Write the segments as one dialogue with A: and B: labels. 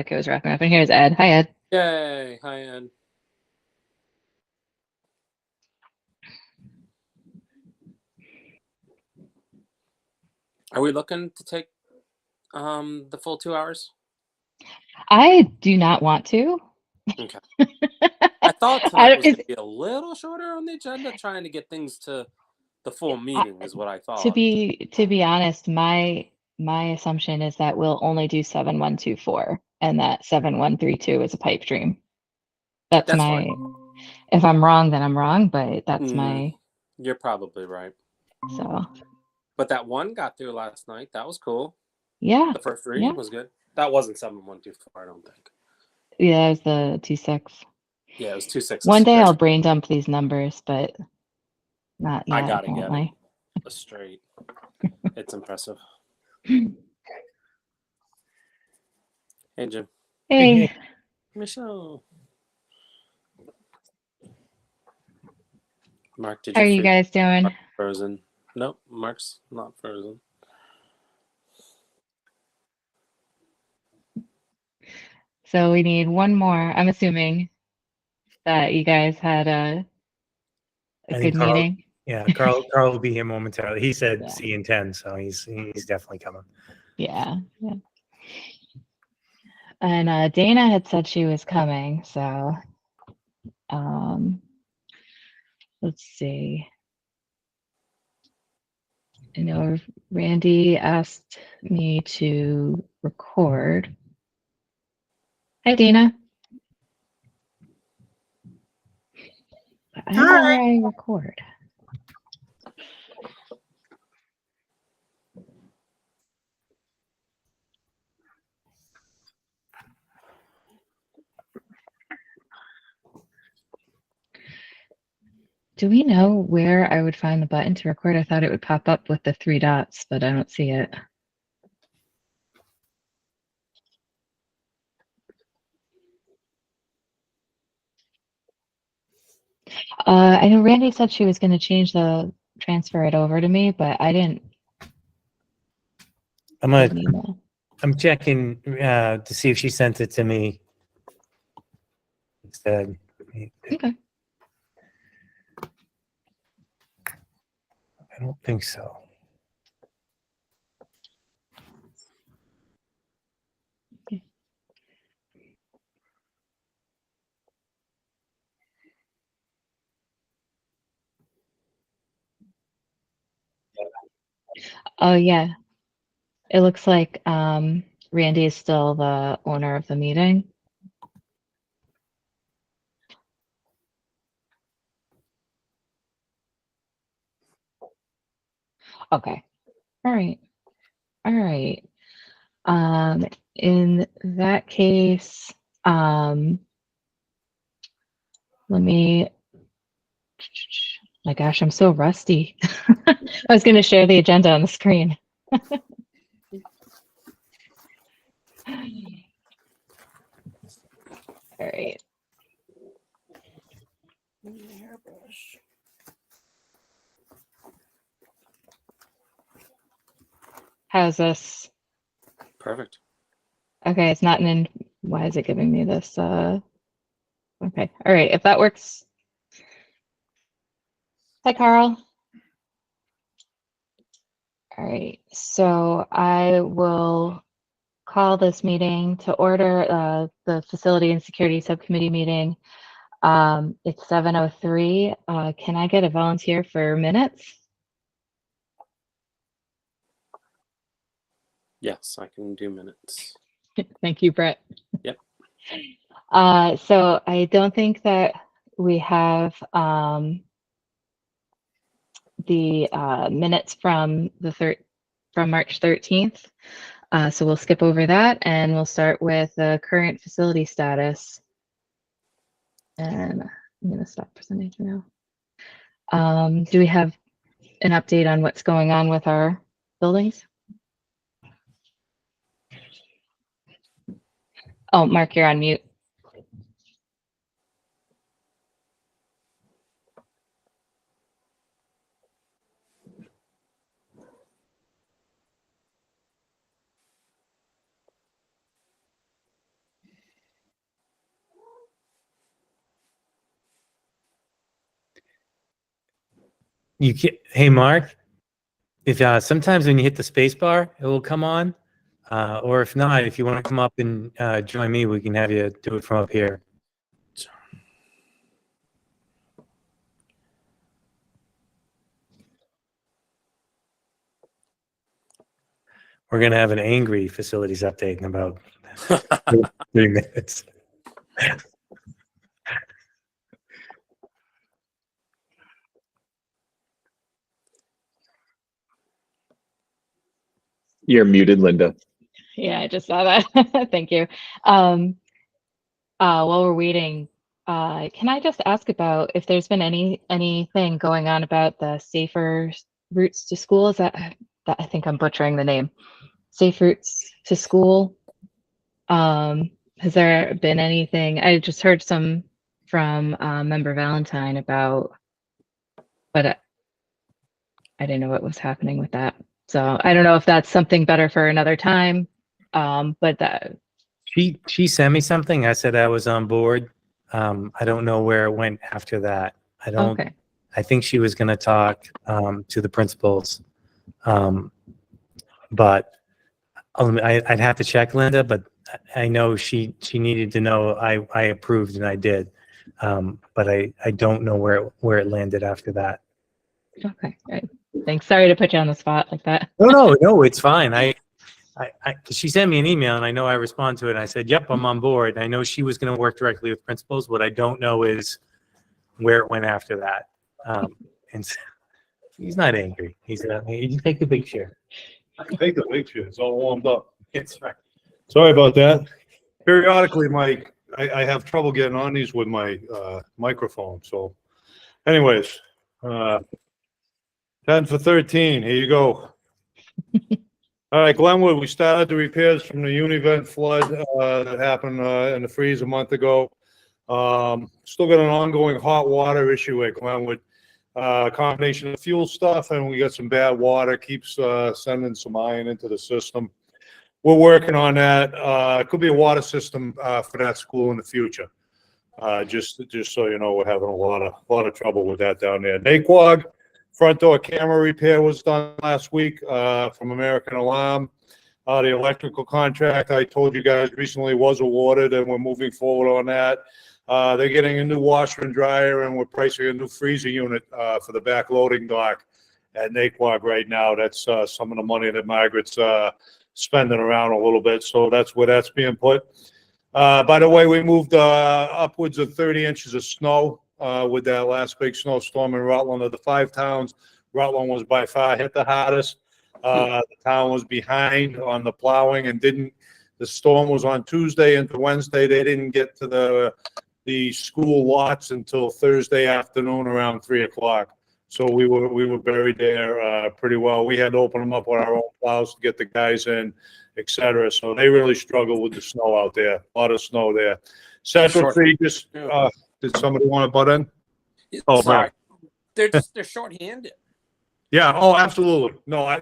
A: Okay, I was wrapping up. And here's Ed. Hi, Ed.
B: Yay! Hi, Ed. Are we looking to take the full 2 hours?
A: I do not want to.
B: Okay. I thought tonight
A: I,
B: was going
A: it's,
B: to be a little shorter on the agenda, trying to get things to the full meeting is what I
A: to
B: thought.
A: be honest, my assumption is that we'll only do 7124 and that 7132 is a pipe dream. That's
B: That's fine.
A: my, if I'm wrong, then I'm wrong, but that's
B: Mm,
A: my,
B: you're probably right.
A: so
B: But that one got through last night. That was cool.
A: yeah,
B: The first
A: yeah.
B: reading was good. That wasn't 7124, I don't think.
A: Yeah, it was the 26.
B: Yeah, it was 2
A: One
B: sixes.
A: day
B: That's
A: I'll brain dump these numbers, but not
B: I
A: yet,
B: gotta get it
A: apparently.
B: straight. It's impressive. Hey, Jim.
A: Hey,
B: Michelle. Mark, did
A: how
B: you
A: are you
B: freeze?
A: guys doing?
B: Mark's frozen. Nope, Mark's not frozen.
A: So we need one more. I'm assuming that you guys had a
C: I
A: good
C: think Carl.
A: meeting.
C: Yeah, Carl will be here momentarily. He said
A: Yeah.
C: see you in 10, so he's definitely coming.
A: Yeah, yeah. And Dana had said she was coming, so let's see. I know Randy asked me to record. Hi, Dana. But I don't know where I record. Do we know where I would find the button to record? I thought it would pop up with the 3 dots, but I don't see it. I know Randy said she was going to transfer it over to me, but I didn't
C: I'm
A: get an email.
C: I'm checking to see if she sent it to me instead.
A: Okay.
C: I don't think so.
A: Oh yeah. It looks like Randy is still the owner of the meeting. Okay. All right. All right. In that case, let me, my gosh, I'm so rusty. I was going to share the agenda on the screen. All right. How's this?
B: Perfect.
A: Okay, it's not in. Why is it giving me this? Okay. All right. If that works. Hi, Carl. All right. So I will call this meeting to order, the Facility and Security Subcommittee meeting. It's 7:03. Can I get a volunteer for minutes?
B: Yes, I can do minutes.
A: Thank you, Brett.
B: Yep.
A: So I don't think that we have the minutes from from March 13th. So we'll skip over that and we'll start with the current facility status. And I'm going to stop presenting for now. Do we have an update on what's going on with our buildings? Oh, Mark, you're on mute.
C: You can, hey Mark, if sometimes when you hit the space bar, it will come on. Or if not, if you want to come up and join me, we can have you do it from up here. We're going to have an angry facilities update in about 3 minutes.
D: You're muted, Linda.
A: Yeah, I just saw that. Thank you. While we're waiting, can I just ask about if there's been anything going on about the safer routes to school? Is that I think I'm butchering the name. Safe routes to school. Has there been anything? I just heard some from Member Valentine about, but I didn't know what was happening with that. So I don't know if that's something better for another time. But that
C: She sent me something. I said I was on board. I don't know where it went after that. I don't.
A: okay.
C: I think she was going to talk to the principals, but I'd have to check, Linda. But I know she needed to know I approved and I did, but I don't know where it landed after that.
A: Okay, great. Thanks. Sorry to put you on the spot like that.
C: No, it's fine. Cause she sent me an email and I know I responded to it. And I said, yep, I'm on board. I know she was going to work directly with principals. What I don't know is where it went after that. And he's not angry. He's you take the big share.
E: I can take the picture. It's all warmed up.
C: It's right.
E: Sorry about that. Periodically, I have trouble getting on these with my microphone. So, anyways, 10 for 13. Here you go. All right, Glenwood. We started the repairs from the Univent flood that happened in the freeze a month ago. Still got an ongoing hot water issue at Glenwood. Combination of fuel stuff, and we got some bad water. Keeps sending some iron into the system. We're working on that. It could be a water system for that school in the future. Just so you know, we're having a lot of trouble with that down there. Naquag front door camera repair was done last week from American Alarm. The electrical contract I told you guys recently was awarded, and we're moving forward on that. They're getting a new washer and dryer, and we're pricing a new freezer unit for the back loading dock at Naquag right now. That's some of the money that Margaret's spending around a little bit, so that's where that's being put. By the way, we moved upwards of 30 inches of snow with that last big snowstorm in Rutland. Of the 5 towns, Rutland was by far hit the hardest. The town was behind on the plowing and the storm was on Tuesday into Wednesday. They didn't get to the school lots until Thursday afternoon around 3 o'clock. So we were buried there pretty well. We had to open them up with our own plows to get the guys in, etc. So they really struggled with the snow out there. A lot of snow there. Central Tree just did somebody want to butt in? Oh,
B: sorry. They're shorthanded.
E: Yeah. Oh, absolutely. No.
B: I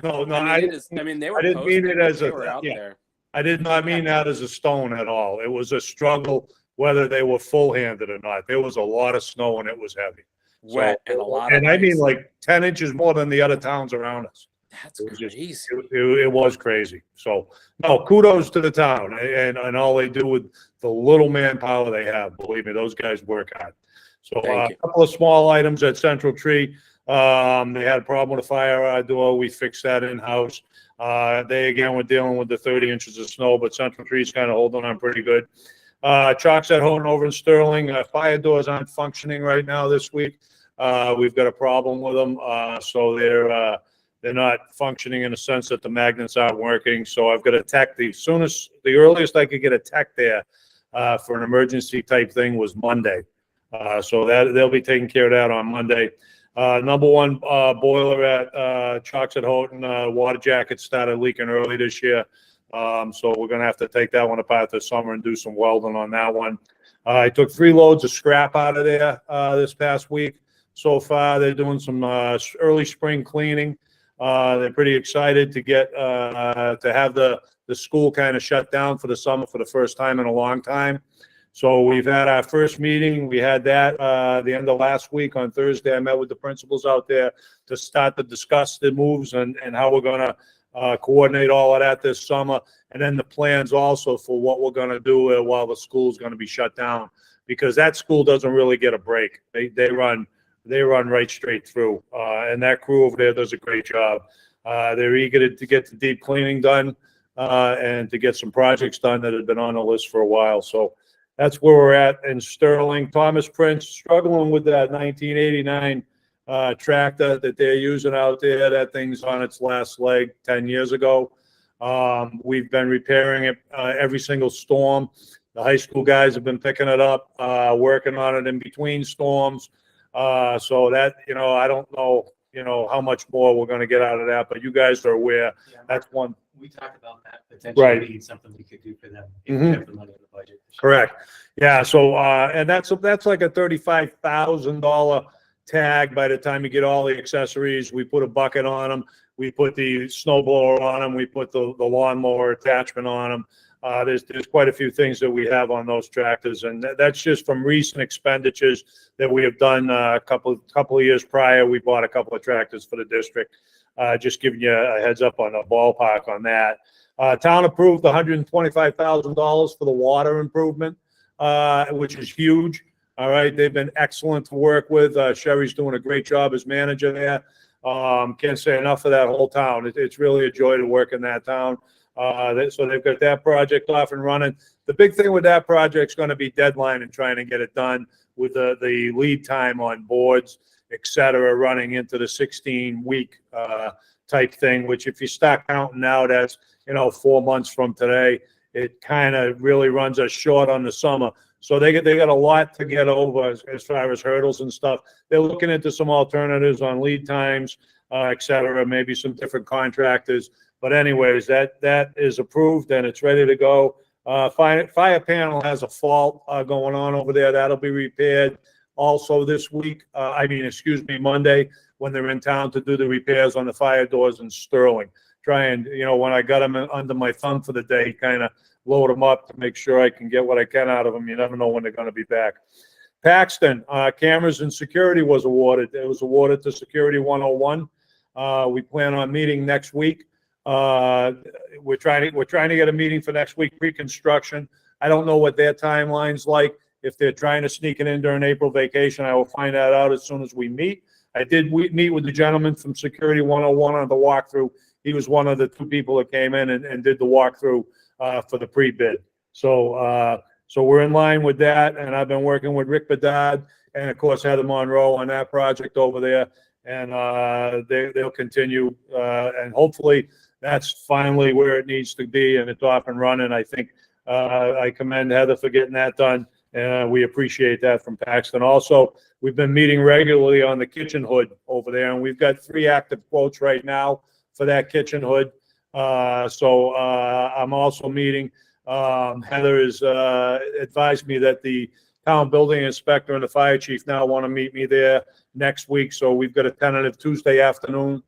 B: mean, they were.
E: I didn't mean it as
B: they were out
E: yeah.
B: there.
E: I did not mean that as a stone at all. It was a struggle whether they were full-handed or not. There was a lot of snow and it was heavy.
B: Wet and a lot
E: and
B: of
E: I mean
B: ice.
E: like 10 inches more than the other towns around us.
B: That's
E: It was just-
B: crazy.
E: It was crazy. So no, kudos to the town and all they do with the little manpower they have. Believe me, those guys work hard. So
B: Thank
E: a
B: you.
E: couple of small items at Central Tree. They had a problem with a fire door. We fixed that in-house. They again were dealing with the 30 inches of snow, but Central Tree's kind of holding on pretty good. Chalks at Houghton over in Sterling. Fire doors aren't functioning right now this week. We've got a problem with them. So they're not functioning in the sense that the magnets aren't working. So I've got a tech. The earliest I could get a tech there for an emergency type thing was Monday. So that they'll be taking care of that on Monday. Number one boiler at Chalks at Houghton, water jacket started leaking early this year. So we're going to have to take that one apart this summer and do some welding on that one. I took 3 loads of scrap out of there this past week. So far, they're doing some early spring cleaning. They're pretty excited to get to have the school kind of shut down for the summer for the first time in a long time. So we've had our first meeting. We had that the end of last week on Thursday. I met with the principals out there to start to discuss the moves and how we're going to coordinate all of that this summer. And then the plans also for what we're going to do while the school's going to be shut down, because that school doesn't really get a break. They run right straight through. And that crew over there does a great job. They're eager to get the deep cleaning done and to get some projects done that have been on the list for a while. So that's where we're at in Sterling. Thomas Prince struggling with that 1989 tractor that they're using out there. That thing's on its last leg 10 years ago. We've been repairing it every single storm. The high school guys have been picking it up, working on it in between storms. So that, I don't know, how much more we're going to get out of that, but you guys are aware.
C: Yeah,
E: That's one.
C: We talked about that potentially
E: Right.
C: being something we could do for them if we have the money in the budget.
E: Correct. Yeah. So, and that's like a $35,000 tag by the time you get all the accessories. We put a bucket on them. We put the snow blower on them. We put the lawnmower attachment on them. There's quite a few things that we have on those tractors, and that's just from recent expenditures that we have done. A couple of years prior, we bought a couple of tractors for the district. Just giving you a heads up on the ballpark on that. Town approved $125,000 for the water improvement, which is huge. All right, they've been excellent to work with. Sherry's doing a great job as manager there. Can't say enough for that whole town. It's really a joy to work in that town. So they've got that project off and running. The big thing with that project is going to be deadline and trying to get it done with the lead time on boards, et cetera, running into the 16-week type thing, which if you start counting now, that's, 4 months from today. It kind of really runs us short on the summer. So they got a lot to get over as far as hurdles and stuff. They're looking into some alternatives on lead times, et cetera, maybe some different contractors. But anyways, that is approved and it's ready to go. Fire panel has a fault going on over there. That'll be repaired also this week. Monday, when they're in town to do the repairs on the fire doors in Sterling. Try and, when I got them under my thumb for the day, kind of load them up to make sure I can get what I can out of them. You never know when they're going to be back. Paxton, cameras and security was awarded. It was awarded to Security 101. We plan on meeting next week. We're trying to get a meeting for next week, pre-construction. I don't know what their timeline's like. If they're trying to sneak it in during April vacation, I will find that out as soon as we meet. I did meet with the gentleman from Security 101 on the walkthrough. He was one of the two people that came in and did the walkthrough for the pre-bid. So we're in line with that, and I've been working with Rick Bedard and, of course, Heather Monroe on that project over there, and they'll continue, and hopefully that's finally where it needs to be, and it's off and running. I think I commend Heather for getting that done, and we appreciate that from Paxton. Also, we've been meeting regularly on the kitchen hood over there, and we've got 3 active quotes right now for that kitchen hood. So I'm also meeting. Heather has advised me that the town building inspector and the fire chief now want to meet me there next week. So we've got a tentative Tuesday afternoon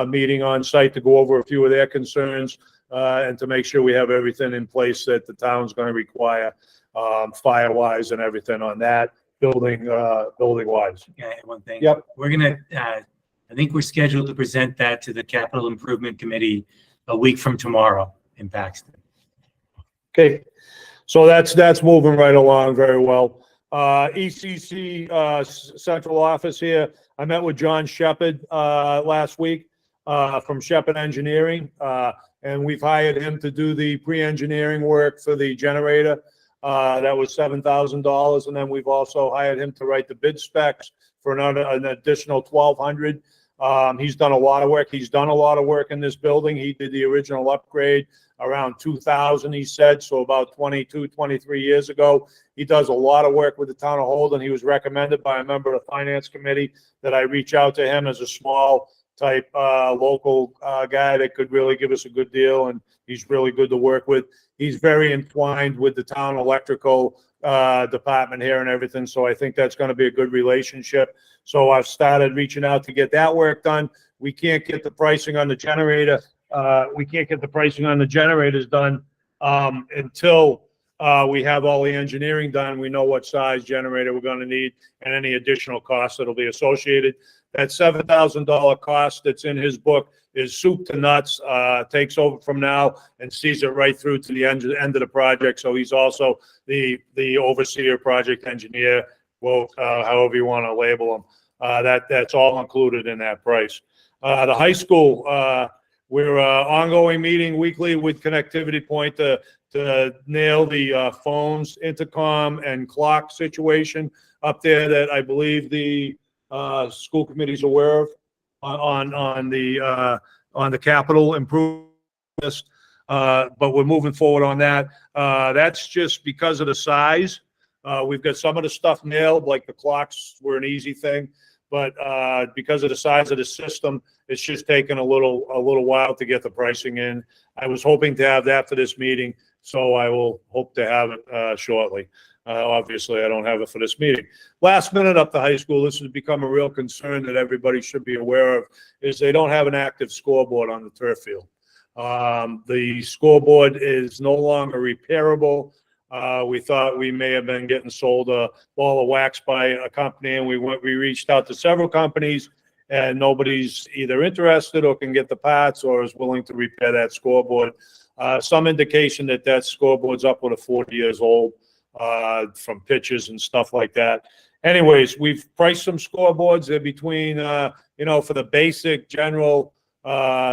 E: meeting on site to go over a few of their concerns and to make sure we have everything in place that the town's going to require fire-wise and everything on that building-wise.
C: Yeah, one thing.
E: Yep.
C: We're going to, I think we're scheduled to present that to the Capital Improvement Committee a week from tomorrow in Paxton.
E: Okay, so that's moving right along very well. ECC central office here. I met with John Shepard last week from Shepard Engineering, and we've hired him to do the pre-engineering work for the generator. That was $7,000, and then we've also hired him to write the bid specs for an additional $1,200. He's done a lot of work. He's done a lot of work in this building. He did the original upgrade around 2000, he said, so about 22, 23 years ago. He does a lot of work with the town of Holden. He was recommended by a member of the finance committee that I reach out to him as a small type local guy that could really give us a good deal, and he's really good to work with. He's very entwined with the town electrical department here and everything, so I think that's going to be a good relationship. So I've started reaching out to get that work done. We can't get the pricing on the generator. We can't get the pricing on the generators done until we have all the engineering done. We know what size generator we're going to need and any additional costs that'll be associated. That $7,000 cost that's in his book is soup to nuts, takes over from now and sees it right through to the end of the project. So he's also the overseer, project engineer, well, however you want to label him. That's all included in that price. The high school, we're ongoing meeting weekly with Connectivity Point to nail the phones, intercom, and clock situation up there that I believe the school committee's aware of on the capital improvement list. But we're moving forward on that. That's just because of the size. We've got some of the stuff nailed, like the clocks were an easy thing, but because of the size of the system, it's just taken a little while to get the pricing in. I was hoping to have that for this meeting, so I will hope to have it shortly. Obviously, I don't have it for this meeting. Last minute up the high school, this has become a real concern that everybody should be aware of, is they don't have an active scoreboard on the turf field. The scoreboard is no longer repairable. We thought we may have been getting sold a ball of wax by a company, and we reached out to several companies, and nobody's either interested or can get the parts or is willing to repair that scoreboard. Some indication that scoreboard's upward of 40 years old from pitches and stuff like that. Anyways, we've priced some scoreboards. They're between, for the basic general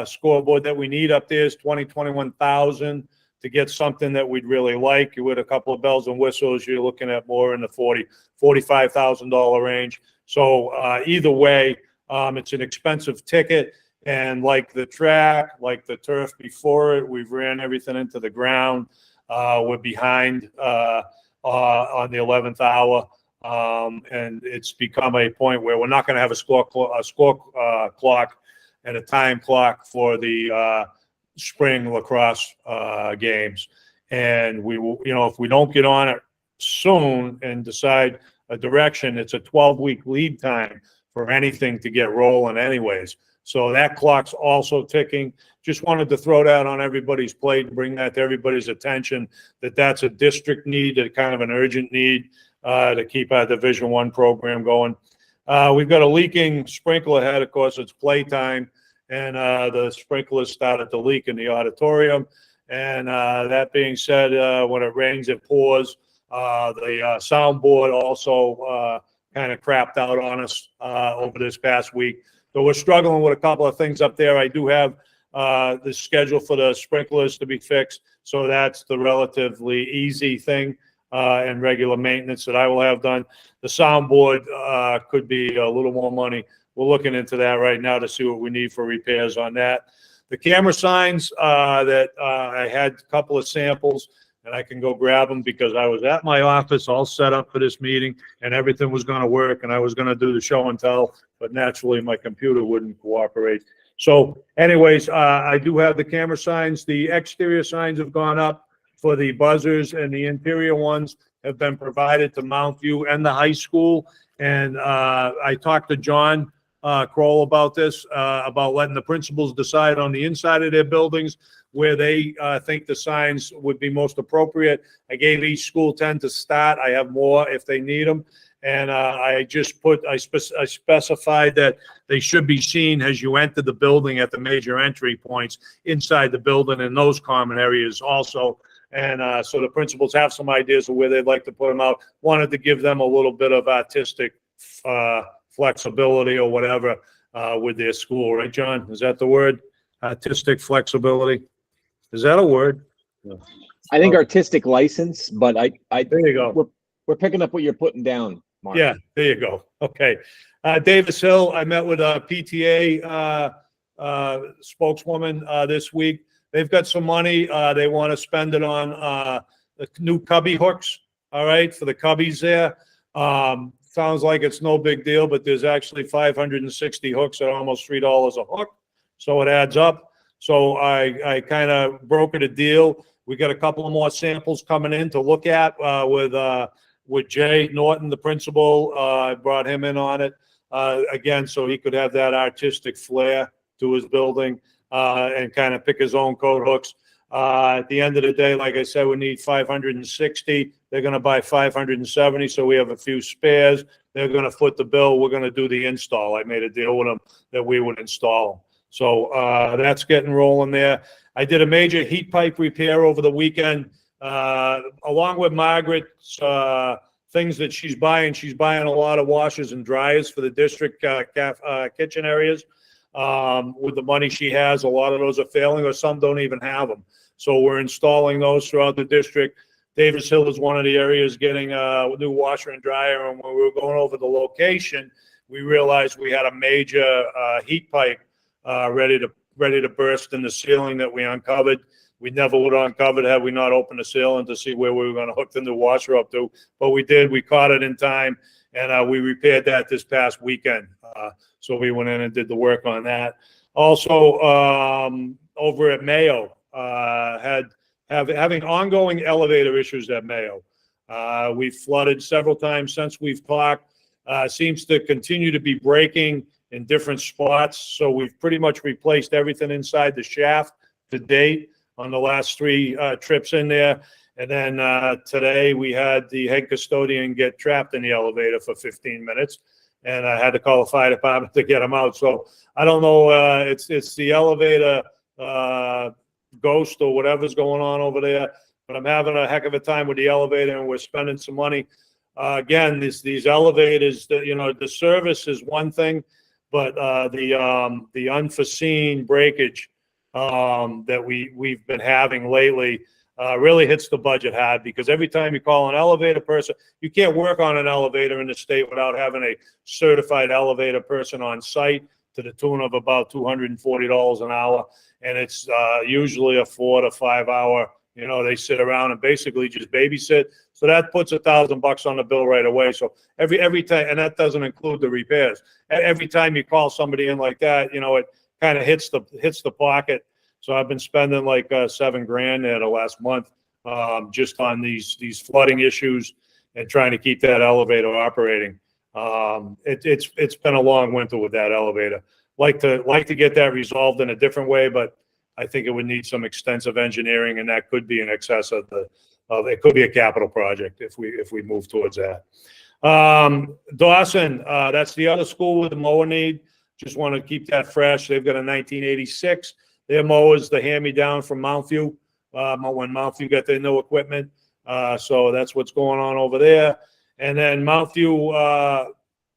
E: scoreboard that we need up there is $21,000. To get something that we'd really like with a couple of bells and whistles, you're looking at more in the $45,000 range. So either way, it's an expensive ticket. And like the track, like the turf before it, we've ran everything into the ground. We're behind on the 11th hour. And it's become a point where we're not going to have a score clock and a time clock for the spring lacrosse games. And we will, if we don't get on it soon and decide a direction, it's a 12-week lead time for anything to get rolling anyways. So that clock's also ticking. Just wanted to throw that on everybody's plate and bring that to everybody's attention, that that's a district need, a kind of an urgent need to keep our Division I program going. We've got a leaking sprinkler head. Of course, it's playtime. And the sprinklers started to leak in the auditorium. And that being said, when it rains, it pours. The soundboard also kind of crapped out on us over this past week. So we're struggling with a couple of things up there. I do have the schedule for the sprinklers to be fixed. So that's the relatively easy thing and regular maintenance that I will have done. The soundboard could be a little more money. We're looking into that right now to see what we need for repairs on that. The camera signs that I had a couple of samples, and I can go grab them because I was at my office all set up for this meeting, and everything was going to work, and I was going to do the show and tell, but naturally my computer wouldn't cooperate. So anyways, I do have the camera signs. The exterior signs have gone up for the buzzers, and the interior ones have been provided to Mount View and the high school. And I talked to John Kroll about this, about letting the principals decide on the inside of their buildings where they think the signs would be most appropriate. I gave each school 10 to start. I have more if they need them. And I specified that they should be seen as you enter the building at the major entry points inside the building and those common areas also. And so the principals have some ideas of where they'd like to put them out. Wanted to give them a little bit of artistic flexibility or whatever with their school, right, John? Is that the word? Artistic flexibility. Is that a word?
D: I think artistic license, but
E: There you go.
D: we're picking up what you're putting down, Mark.
E: Yeah, there you go. Okay. Davis Hill, I met with a PTA spokeswoman this week. They've got some money. They want to spend it on the new cubby hooks, all right, for the cubbies there. Sounds like it's no big deal, but there's actually 560 hooks at almost $3 a hook. So it adds up. So I kind of brokered a deal. We got a couple of more samples coming in to look at with Jay Norton, the principal. I brought him in on it again, so he could have that artistic flair to his building and kind of pick his own coat hooks. At the end of the day, like I said, we need 560. They're gonna buy 570, so we have a few spares. They're gonna foot the bill. We're gonna do the install. I made a deal with them that we would install. So, that's getting rolling there. I did a major heat pipe repair over the weekend, along with Margaret's, things that she's buying. She's buying a lot of washers and dryers for the district, kitchen areas. With the money she has, a lot of those are failing, or some don't even have them. So we're installing those throughout the district. Davis Hill is one of the areas getting a new washer and dryer. And when we were going over the location, we realized we had a major heat pipe ready to burst in the ceiling that we uncovered. We never would have uncovered had we not opened the ceiling to see where we were going to hook the new washer up to. But we did. We caught it in time, and we repaired that this past weekend. So we went in and did the work on that. Also, over at Mayo, having ongoing elevator issues at Mayo. We've flooded several times since we've talked. Seems to continue to be breaking in different spots. So we've pretty much replaced everything inside the shaft to date on the last 3 trips in there. And then today we had the head custodian get trapped in the elevator for 15 minutes. And I had to call the fire department to get him out. So I don't know, it's the elevator ghost or whatever's going on over there. But I'm having a heck of a time with the elevator, and we're spending some money. Again, these elevators, the service is one thing, but the unforeseen breakage that we've been having lately really hits the budget hard, because every time you call an elevator person, you can't work on an elevator in the state without having a certified elevator person on site to the tune of about $240 an hour. And it's usually a 4 to 5 hour, they sit around and basically just babysit. So that puts $1,000 on the bill right away. So every time, and that doesn't include the repairs. Every time you call somebody in like that, it kind of hits the pocket. So I've been spending like $7,000 there the last month, just on these flooding issues and trying to keep that elevator operating. It's been a long winter with that elevator. Like to get that resolved in a different way, but I think it would need some extensive engineering, and that could be in excess of it could be a capital project if we move towards that. Dawson, that's the other school with the mower need. Just want to keep that fresh. They've got a 1986. Their mowers, the hand-me-down from Mountview, when Mountview got their new equipment. So that's what's going on over there. And then Mountview,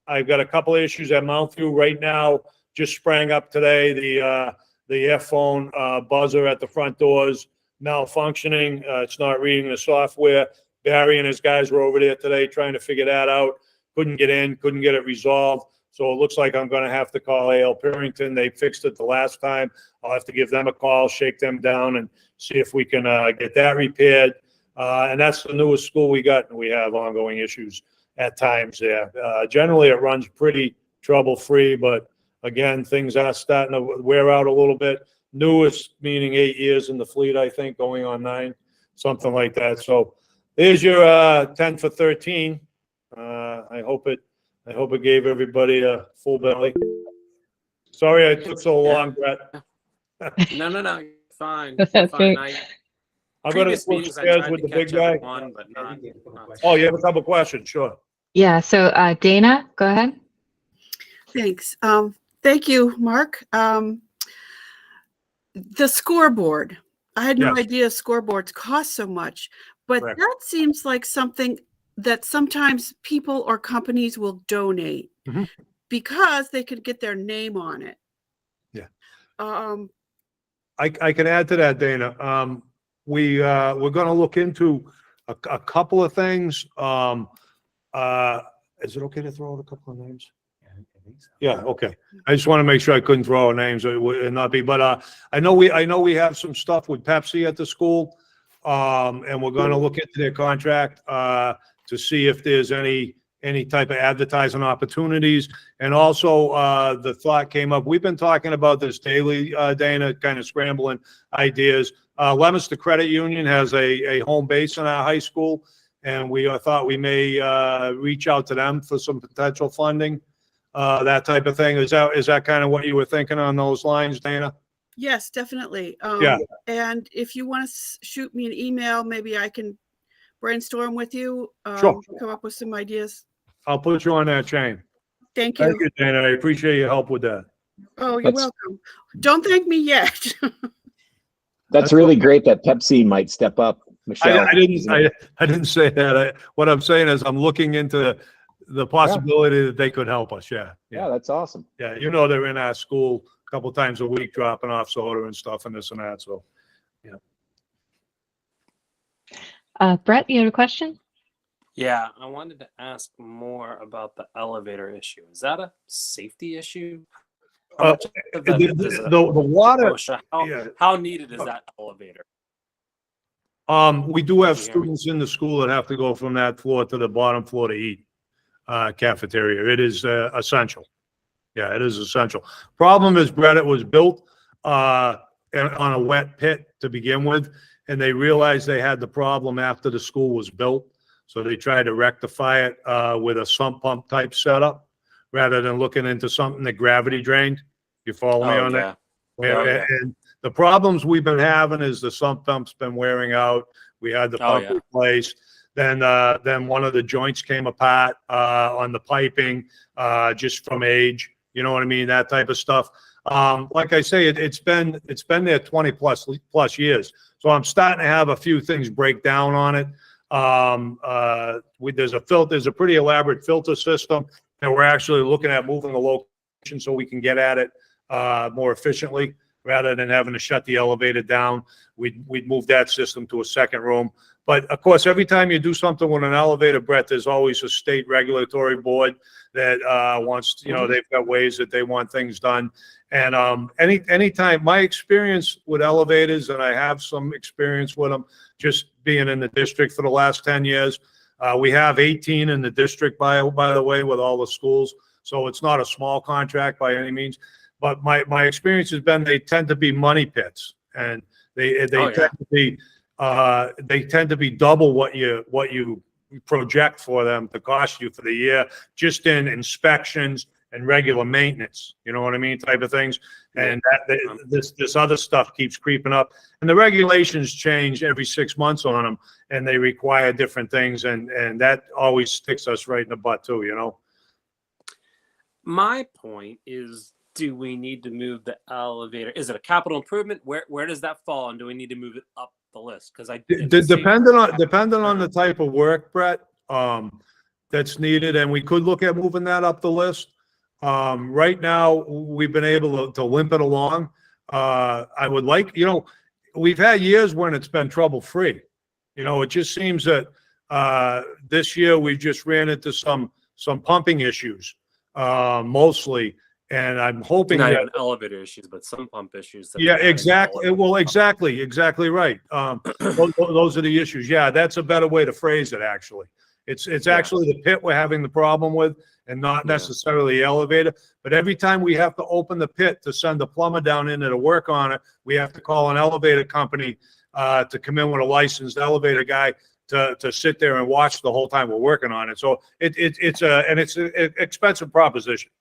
E: I've got a couple of issues at Mountview right now. Just sprang up today. The earphone buzzer at the front doors malfunctioning. It's not reading the software. Barry and his guys were over there today trying to figure that out. Couldn't get in, couldn't get it resolved. So it looks like I'm going to have to call A.L. Purrington. They fixed it the last time. I'll have to give them a call, shake them down, and see if we can get that repaired. And that's the newest school we got, and we have ongoing issues at times there. Generally, it runs pretty trouble-free, but again, things are starting to wear out a little bit. Newest, meaning 8 years in the fleet, I think, going on 9, something like that. So there's your 10 for 13. I hope it gave everybody a full belly. Sorry I took so long, Brett.
B: No, you're fine.
A: That's
B: You're fine.
A: great.
E: I'm going to
B: Previous
E: switch
B: meetings, I
E: chairs
B: tried
E: with
B: to
E: the big
B: catch up
E: guy.
B: with one, but not.
E: Oh, you have a couple questions? Sure.
A: Yeah, so Dana, go ahead.
F: Thanks. Thank you, Mark. The scoreboard. I had no
E: Yes.
F: idea scoreboards cost so much, but
E: Correct.
F: that seems like something that sometimes people or companies will donate
E: Mhm.
F: because they could get their name on it.
E: Yeah.
F: I
E: I can add to that, Dana. We're going to look into a couple of things. Is it okay to throw out a couple of names? Yeah, okay. I just want to make sure I couldn't throw out names and not be, but I know we have some stuff with Pepsi at the school. And we're going to look into their contract to see if there's any type of advertising opportunities. And also the thought came up, we've been talking about this daily, Dana, kind of scrambling ideas. Leominster Credit Union has a home base in our high school, and we thought we may reach out to them for some potential funding, that type of thing. Is that kind of what you were thinking on those lines, Dana?
F: Yes, definitely.
E: Yeah.
F: And if you want to shoot me an email, maybe I can brainstorm with you,
E: Sure.
F: come up with some ideas.
E: I'll put you on that chain.
F: Thank
E: Thank
F: you.
E: you, Dana. I appreciate your help with that.
F: Oh, you're
D: That's-
F: welcome. Don't thank me yet.
D: That's really great that Pepsi might step up, Michelle.
E: I didn't say that. What I'm saying is I'm looking into the possibility that they could help us. Yeah.
D: Yeah, that's awesome.
E: Yeah. You know, they're in our school a couple times a week, dropping off soda and stuff and this and that. So,
A: Brett, you have a question?
B: Yeah, I wanted to ask more about the elevator issue. Is that a safety issue? How much of that does
E: the water,
B: OSHA,
E: yeah.
B: how needed is that elevator?
E: we do have
B: Can you hear me?
E: students in the school that have to go from that floor to the bottom floor to eat, cafeteria. It is, essential. Yeah, it is essential. Problem is, Brett, it was built, on a wet pit to begin with, and they realized they had the problem after the school was built. So they tried to rectify it, with a sump pump type setup, rather than looking into something that gravity drained. You follow me
B: Oh,
E: on that?
B: yeah. Oh, yeah.
E: And the problems we've been having is the sump pump's been wearing out. We had the
B: Oh,
E: pump
B: yeah.
E: replaced. Then one of the joints came apart, on the piping, just from age. You know what I mean? That type of stuff. Like I say, it's been there 20 plus years. So I'm starting to have a few things break down on it. There's a pretty elaborate filter system, and we're actually looking at moving the location so we can get at it, more efficiently rather than having to shut the elevator down. We'd move that system to a second room. But of course, every time you do something with an elevator, Brett, there's always a state regulatory board that, wants, they've got ways that they want things done. And, anytime, my experience with elevators, and I have some experience with them, just being in the district for the last 10 years, we have 18 in the district, by the way, with all the schools. So it's not a small contract by any means. But my experience has been they tend to be money pits, and they
B: Oh, yeah.
E: tend to be double what you project for them to cost you for the year, just in inspections and regular maintenance. You know what I mean, type of things. And this other stuff keeps creeping up, and the regulations change every 6 months on them, and they require different things, and that always sticks us right in the butt too.
B: My point is, do we need to move the elevator? Is it a capital improvement? Where does that fall? And do we need to move it up the list? Because
E: Depending on the type of work, Brett, that's needed, and we could look at moving that up the list. Right now, we've been able to limp it along. I would like, we've had years when it's been trouble-free. It just seems that, this year we just ran into some pumping issues, mostly. And I'm hoping
B: not
E: that,
B: even elevator issues, but some pump issues.
E: yeah, exactly. Well, exactly right. Those are the issues. Yeah, that's a better way to phrase it, actually. It's actually the pit we're having the problem with, and not necessarily the elevator. But every time we have to open the pit to send a plumber down in there to work on it, we have to call an elevator company, to come in with a licensed elevator guy to sit there and watch the whole time we're working on it. So it's an expensive proposition,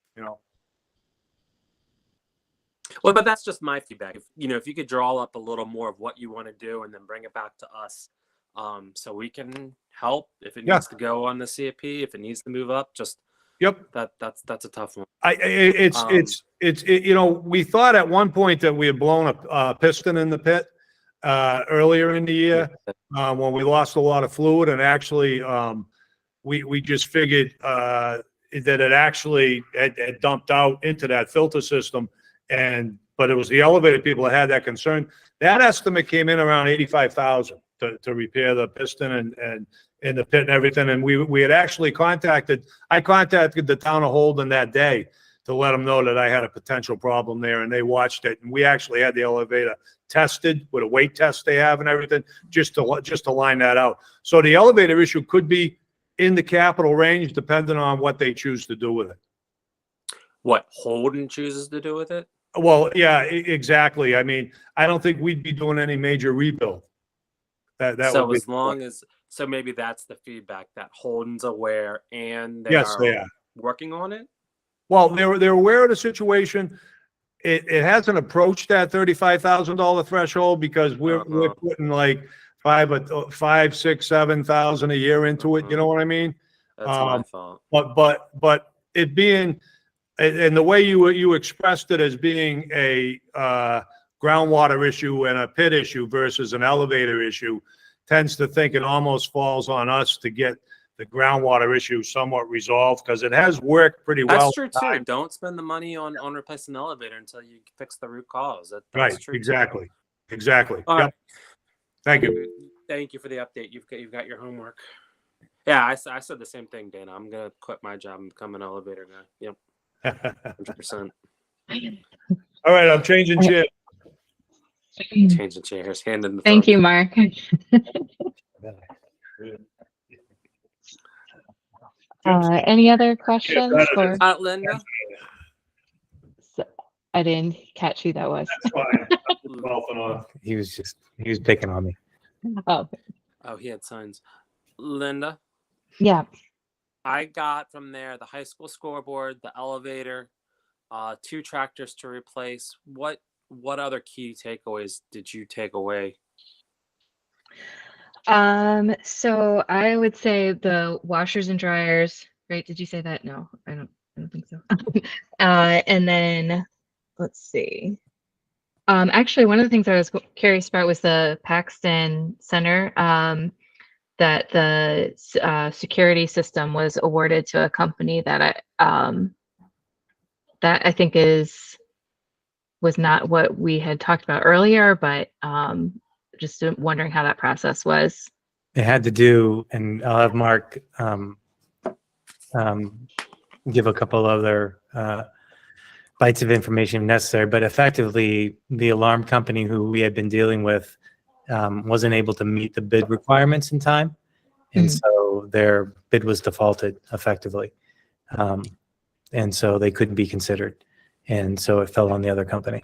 B: Well, but that's just my feedback. If you could draw up a little more of what you want to do and then bring it back to us, so we can help if it needs to go on the CIP, if it needs to move up. Just that's a tough one.
E: We thought at one point that we had blown a piston in the pit, earlier in the year, when we lost a lot of fluid, and actually, we just figured, that it actually had dumped out into that filter system. But it was the elevator people that had that concern. That estimate came in around 85,000 to repair the piston and in the pit and everything. And we had actually I contacted the town of Holden that day to let them know that I had a potential problem there, and they watched it. And we actually had the elevator tested with a weight test they have and everything, just to line that out. So the elevator issue could be in the capital range, depending on what they choose to do with it.
B: What Holden chooses to do with it?
E: Well, yeah, exactly. I mean, I don't think we'd be doing any major rebuild.
B: So as long as, so maybe that's the feedback, that Holden's aware and they
E: Yes,
B: are
E: they are
B: working on it.
E: Well, they're aware of the situation. it hasn't approached that $35,000 threshold because we're putting like 5, 6, 7,000 a year into it. You know what I mean?
B: That's my fault.
E: But it being, and the way you expressed it as being a groundwater issue and a pit issue versus an elevator issue, tends to think it almost falls on us to get the groundwater issue somewhat resolved, because it has worked pretty well.
B: That's true too. Don't spend the money on replacing the elevator until you fix the root cause. That's
E: Right,
B: true.
E: exactly.
B: All
E: Yep.
B: right.
E: Thank you.
B: Thank you for the update. You've got your homework. Yeah, I said the same thing, Dana. I'm gonna quit my job and become an elevator guy. Yep, 100%.
E: All right, I'm changing chairs.
B: Changing chairs, hand in the
A: Thank
B: phone.
A: you, Mark. Any other questions for?
B: Linda.
A: I didn't catch who that was.
E: That's fine. Mouthing off.
C: He was picking on me.
A: Oh,
B: Oh, he had signs. Linda,
A: yeah.
B: I got from there the high school scoreboard, the elevator, 2 tractors to replace. What other key takeaways did you take away?
A: So I would say the washers and dryers, right? Did you say that? No, I don't think so. And then let's see. Actually, one of the things I was curious about was the Paxton Center, that the security system was awarded to a company that I think was not what we had talked about earlier, but just wondering how that process was.
C: It had to do, and I'll have Mark give a couple other bites of information if necessary, but effectively the alarm company who we had been dealing with wasn't able to meet the bid requirements in time. And so their bid was defaulted effectively. And so they couldn't be considered. And so it fell on the other company.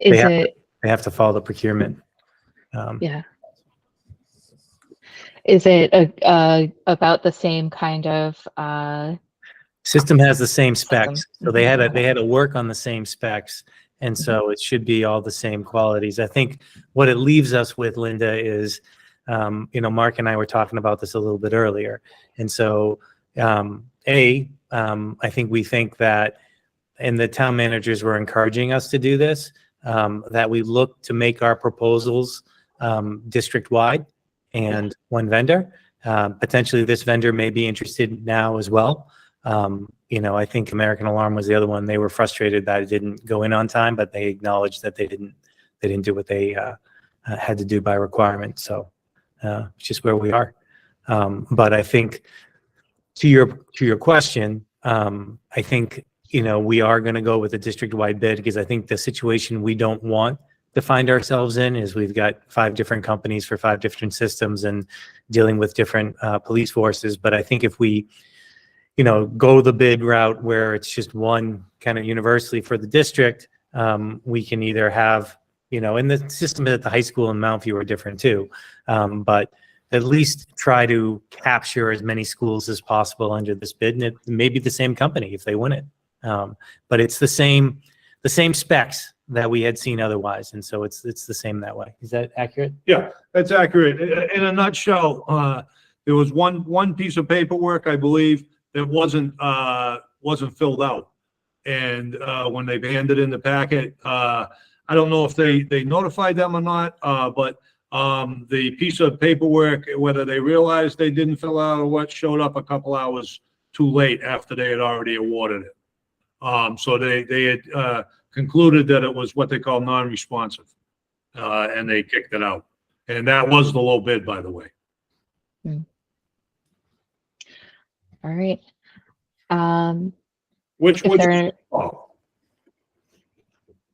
C: They have to follow the procurement.
A: Yeah. Is it about the same kind of
C: System has the same specs,
A: System.
C: so they had to work on the same specs, and so it should be all the same qualities. I think what it leaves us with, Linda, is Mark and I were talking about this a little bit earlier, and so I think we think that, and the town managers were encouraging us to do this, that we look to make our proposals district-wide and one vendor. Potentially this vendor may be interested now as well. I think American Alarm was the other one. They were frustrated that it didn't go in on time, but they acknowledged that they didn't do what they had to do by requirement. So it's just where we are. But I think to your question, I think we are going to go with a district-wide bid, because I think the situation we don't want to find ourselves in is we've got 5 different companies for 5 different systems and dealing with different police forces. But I think if we go the bid route where it's just one kind of universally for the district, we can either have, and the system at the high school in Mount View are different too, but at least try to capture as many schools as possible under this bid, and it may be the same company if they win it. But it's the same specs that we had seen otherwise, and so it's the same that way. Is that accurate?
E: Yeah, that's accurate. In a nutshell, there was one piece of paperwork, I believe, that wasn't filled out, and when they handed in the packet, I don't know if they notified them or not, but the piece of paperwork, whether they realized they didn't fill out or what, showed up a couple hours too late after they had already awarded it. So they had concluded that it was what they call non-responsive, and they kicked it out. And that was the low bid, by the way.
A: All right.
E: Which
A: If there-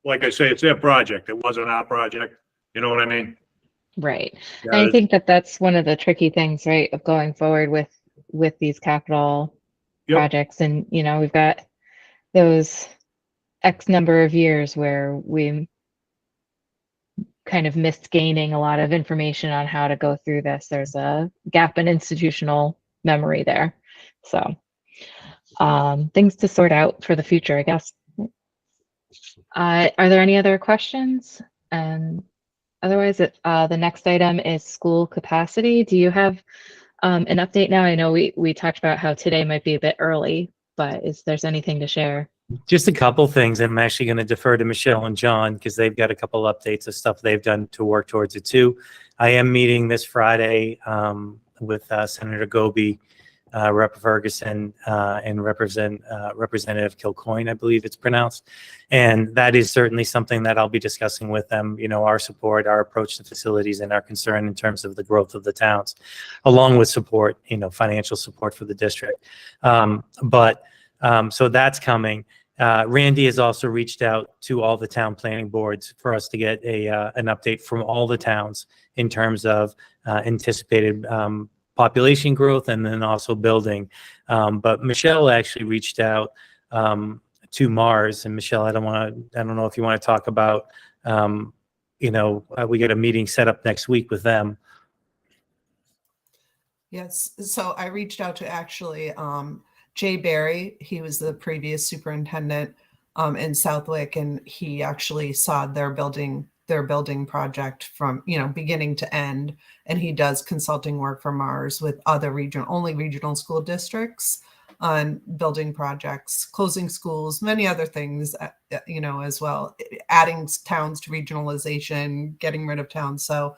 E: like I say, it's their project. It wasn't our project. You know what I mean?
A: Right.
E: Yeah,
A: And I think that's one of the tricky things, right, of going forward with these capital
E: Yep.
A: projects. And, we've got those X number of years where we kind of missed gaining a lot of information on how to go through this. There's a gap in institutional memory there. So things to sort out for the future, I guess. Are there any other questions? And otherwise, the next item is school capacity. Do you have an update now? I know we talked about how today might be a bit early, but is there's anything to share?
C: Just a couple things. I'm actually going to defer to Michelle and John because they've got a couple updates of stuff they've done to work towards it too. I am meeting this Friday with Senator Goby, Rep. Ferguson, and Representative Kilcoyne, I believe it's pronounced. And that is certainly something that I'll be discussing with them, you know, our support, our approach to facilities, and our concern in terms of the growth of the towns, along with support, you know, financial support for the district. So that's coming. Randy has also reached out to all the town planning boards for us to get an update from all the towns in terms of anticipated population growth and then also building. But Michelle actually reached out to Mars, and Michelle, I don't know if you want to talk about, we get a meeting set up next week with them.
G: Yes, so I reached out to actually Jay Barry. He was the previous superintendent in Southwick, and he actually saw their building project from, beginning to end. And he does consulting work for Mars with other regional school districts on building projects, closing schools, many other things, as well, adding towns to regionalization, getting rid of towns. So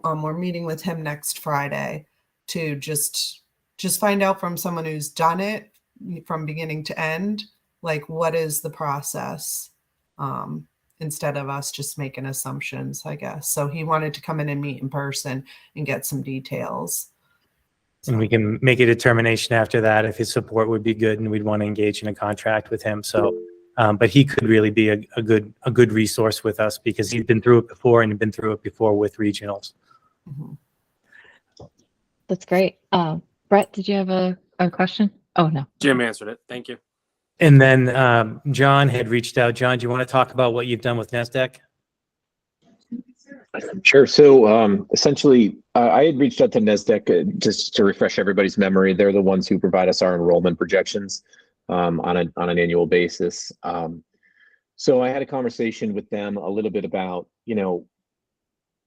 G: we're meeting with him next Friday to just find out from someone who's done it from beginning to end, like what is the process, instead of us just making assumptions, I guess. So he wanted to come in and meet in person and get some details.
C: And we can make a determination after that if his support would be good and we'd want to engage in a contract with him. So, but he could really be a good resource with us because he's been through it before and been through it before with regionals.
G: Mm-hmm.
A: That's great. Brett, did you have a question? Oh, no.
B: Jim answered it. Thank you.
C: And then John had reached out. John, do you want to talk about what you've done with NASDAQ?
D: Sure. So essentially, I had reached out to NASDAQ just to refresh everybody's memory. They're the ones who provide us our enrollment projections on an annual basis. So I had a conversation with them a little bit about,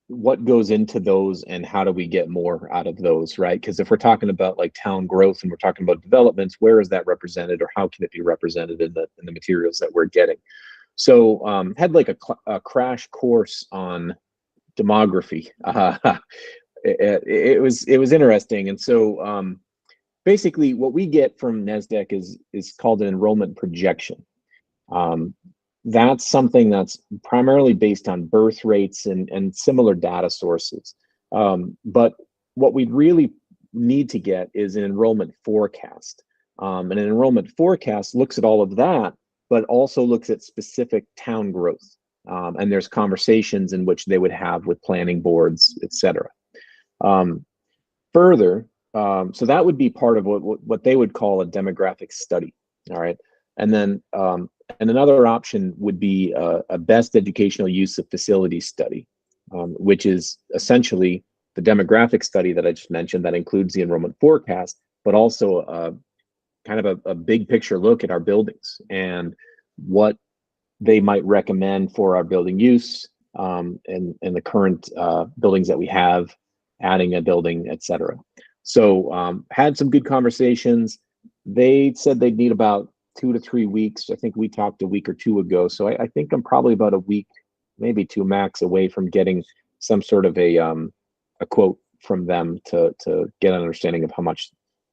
D: what goes into those and how do we get more out of those, right? Because if we're talking about like town growth and we're talking about developments, where is that represented, or how can it be represented in the materials that we're getting? So had like a crash course on demography. It was interesting. And so basically what we get from NASDAQ is called an enrollment projection. That's something that's primarily based on birth rates and similar data sources. But what we really need to get is an enrollment forecast. And an enrollment forecast looks at all of that, but also looks at specific town growth. And there's conversations in which they would have with planning boards, et cetera. Further, so that would be part of what they would call a demographic study. All right. And then and another option would be a best educational use of facilities study, which is essentially the demographic study that I just mentioned that includes the enrollment forecast, but also kind of a big picture look at our buildings and what they might recommend for our building use and the current buildings that we have, adding a building, et cetera. So had some good conversations. They said they'd need about 2 to 3 weeks. I think we talked a week or two ago. So I think I'm probably about a week, maybe 2 max away from getting some sort of a quote from them to get an understanding of how much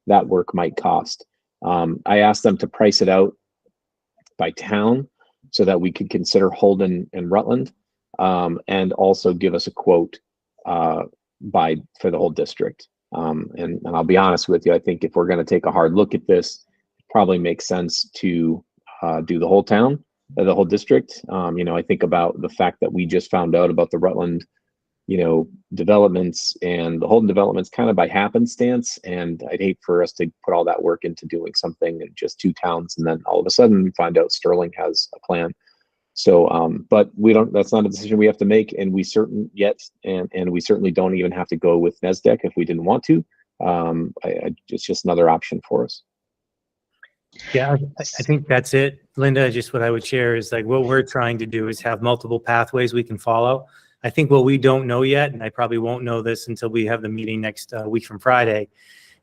D: that work might cost. I asked them to price it out by town so that we could consider Holden and Rutland, and also give us a quote for the whole district. And I'll be honest with you, I think if we're going to take a hard look at this, probably makes sense to do the whole town, the whole district. I think about the fact that we just found out about the Rutland, developments and the Holden developments kind of by happenstance. And I'd hate for us to put all that work into doing something in just 2 towns. And then all of a sudden we find out Sterling has a plan. So, but that's not a decision we have to make. And we certainly don't even have to go with NASDAQ if we didn't want to. It's just another option for us.
C: Yeah, I think that's it. Linda, just what I would share is like what we're trying to do is have multiple pathways we can follow. I think what we don't know yet, and I probably won't know this until we have the meeting next week from Friday,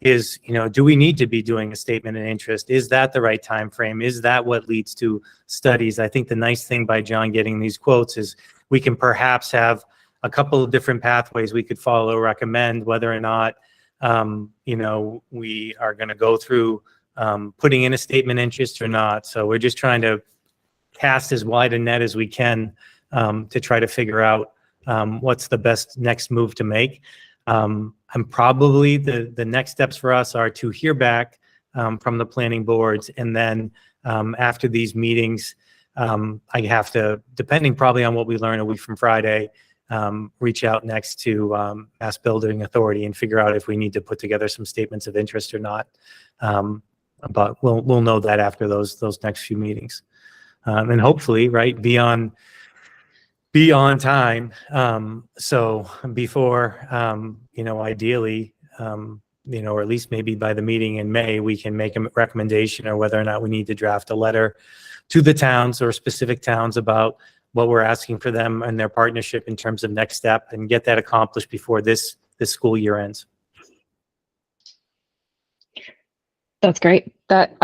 C: is, do we need to be doing a statement of interest? Is that the right time frame? Is that what leads to studies? I think the nice thing by John getting these quotes is we can perhaps have a couple of different pathways we could follow, recommend whether or not, we are going to go through putting in a statement of interest or not. So we're just trying to cast as wide a net as we can to try to figure out what's the best next move to make. And probably the next steps for us are to hear back from the planning boards. And then after these meetings, I have to, depending probably on what we learn a week from Friday, reach out next to Mass Building Authority and figure out if we need to put together some statements of interest or not. But we'll know that after those next few meetings. And hopefully, right, be on time. So before, ideally, or at least maybe by the meeting in May, we can make a recommendation or whether or not we need to draft a letter to the towns or specific towns about what we're asking for them and their partnership in terms of next step, and get that accomplished before this school year ends.
A: That's great. That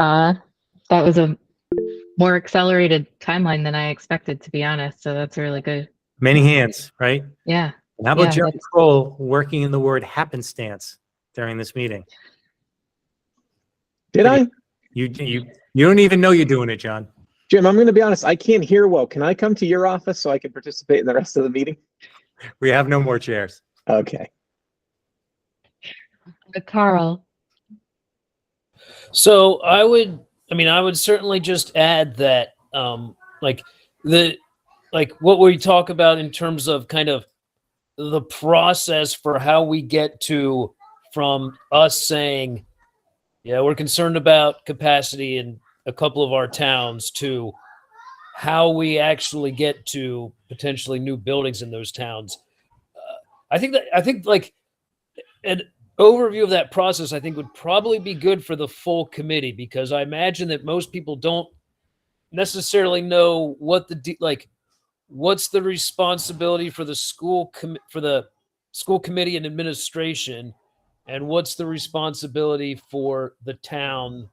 A: was a more accelerated timeline than I expected, to be honest. So that's really good.
C: Many hands, right?
A: Yeah.
C: And how about
A: Yeah,
C: Jerry
A: that's-
C: Kroll working in the word happenstance during this meeting?
D: Did I?
C: You don't even know you're doing it, John.
D: Jim, I'm going to be honest. I can't hear well. Can I come to your office so I can participate in the rest of the meeting?
C: We have no more chairs.
D: Okay.
A: Carl.
H: So I would certainly just add that, what we talk about in terms of kind of the process for how we get to from us saying, yeah, we're concerned about capacity in a couple of our towns to how we actually get to potentially new buildings in those towns. I think an overview of that process, I think, would probably be good for the full committee, because I imagine that most people don't necessarily know what what's the responsibility for the school committee and administration, and what's the responsibility for the town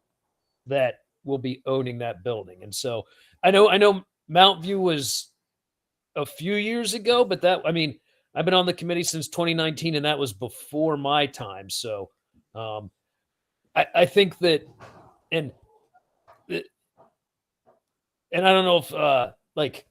H: that will be owning that building. And so I know Mount View was a few years ago, but I've been on the committee since 2019, and that was before my time. So I think that, and I don't know if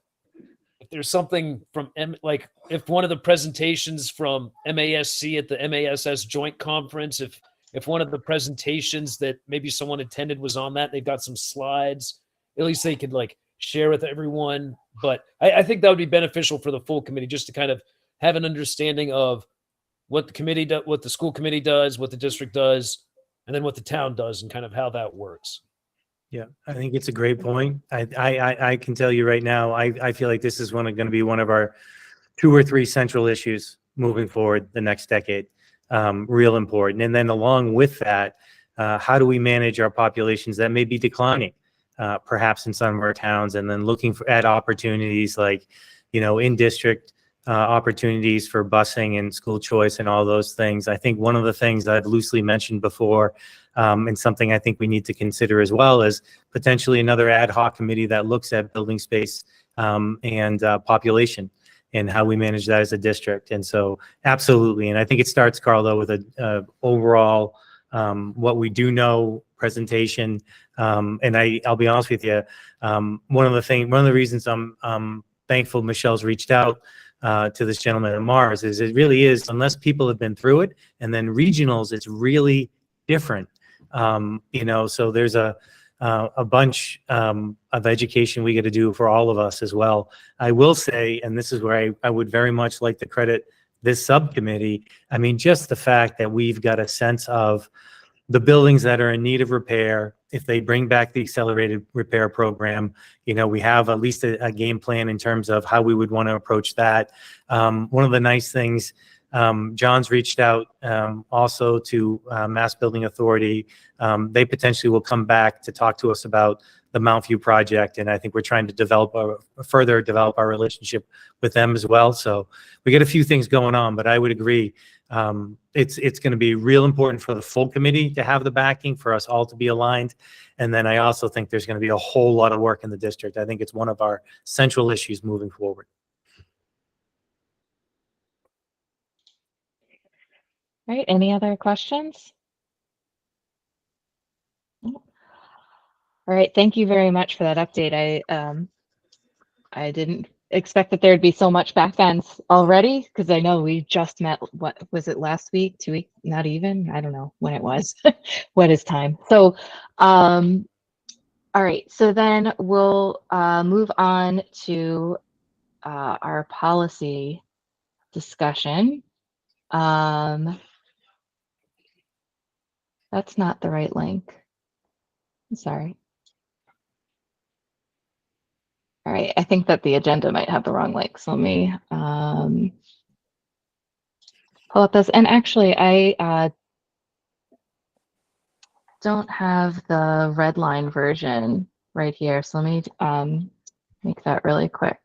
H: if there's something from if one of the presentations from MASC at the MASS joint conference, if one of the presentations that maybe someone attended was on that, they've got some slides, at least they could share with everyone. But I think that would be beneficial for the full committee, just to kind of have an understanding of what the school committee does, what the district does, and then what the town does, and kind of how that works.
C: Yeah, I think it's a great point. I can tell you right now, I feel like this is going to be one of our 2 or 3 central issues moving forward the next decade. Real important. And then along with that, how do we manage our populations that may be declining, perhaps in some of our towns, and then looking at opportunities like, in district opportunities for busing and school choice and all those things. I think one of the things I've loosely mentioned before, and something I think we need to consider as well, is potentially another ad hoc committee that looks at building space and population, and how we manage that as a district. And so absolutely. And I think it starts, Carl, though, with a overall what we do know presentation. And I'll be honest with you, one of the reasons I'm thankful Michelle's reached out to this gentleman at Mars is it really is, unless people have been through it, and then regionals, it's really different. So there's a bunch of education we got to do for all of us as well. I will say, and this is where I would very much like to credit this subcommittee. I mean, just the fact that we've got a sense of the buildings that are in need of repair. If they bring back the accelerated repair program, we have at least a game plan in terms of how we would want to approach that. One of the nice things John's reached out also to Mass Building Authority. They potentially will come back to talk to us about the Mount View project, and I think we're trying to further develop our relationship with them as well. So we get a few things going on, but I would agree it's going to be real important for the full committee to have the backing, for us all to be aligned. And then I also think there's going to be a whole lot of work in the district. I think it's one of our central issues moving forward.
A: All right, any other questions? All right, thank you very much for that update. I didn't expect that there'd be so much back ends already, because I know we just met, what was it, last week, 2 weeks, not even, I don't know when it was. What is time? So all right, so then we'll move on to our policy discussion. That's not the right link. I'm sorry. All right, I think that the agenda might have the wrong link. So let me pull up this. And actually, I don't have the red line version right here. So let me make that really quick.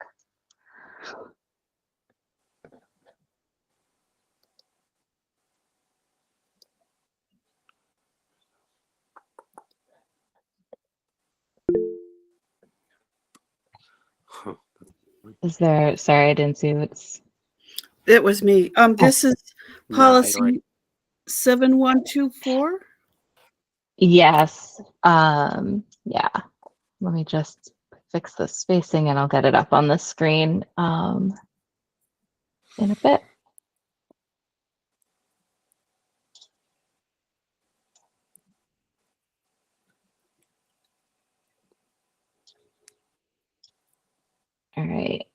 A: Is there, sorry, I didn't see what's.
F: It was me. This is
B: No,
F: policy
B: Hillary.
F: 7124.
A: Yes. Yeah. Let me just fix the spacing and I'll get it up on the screen in a bit. All right.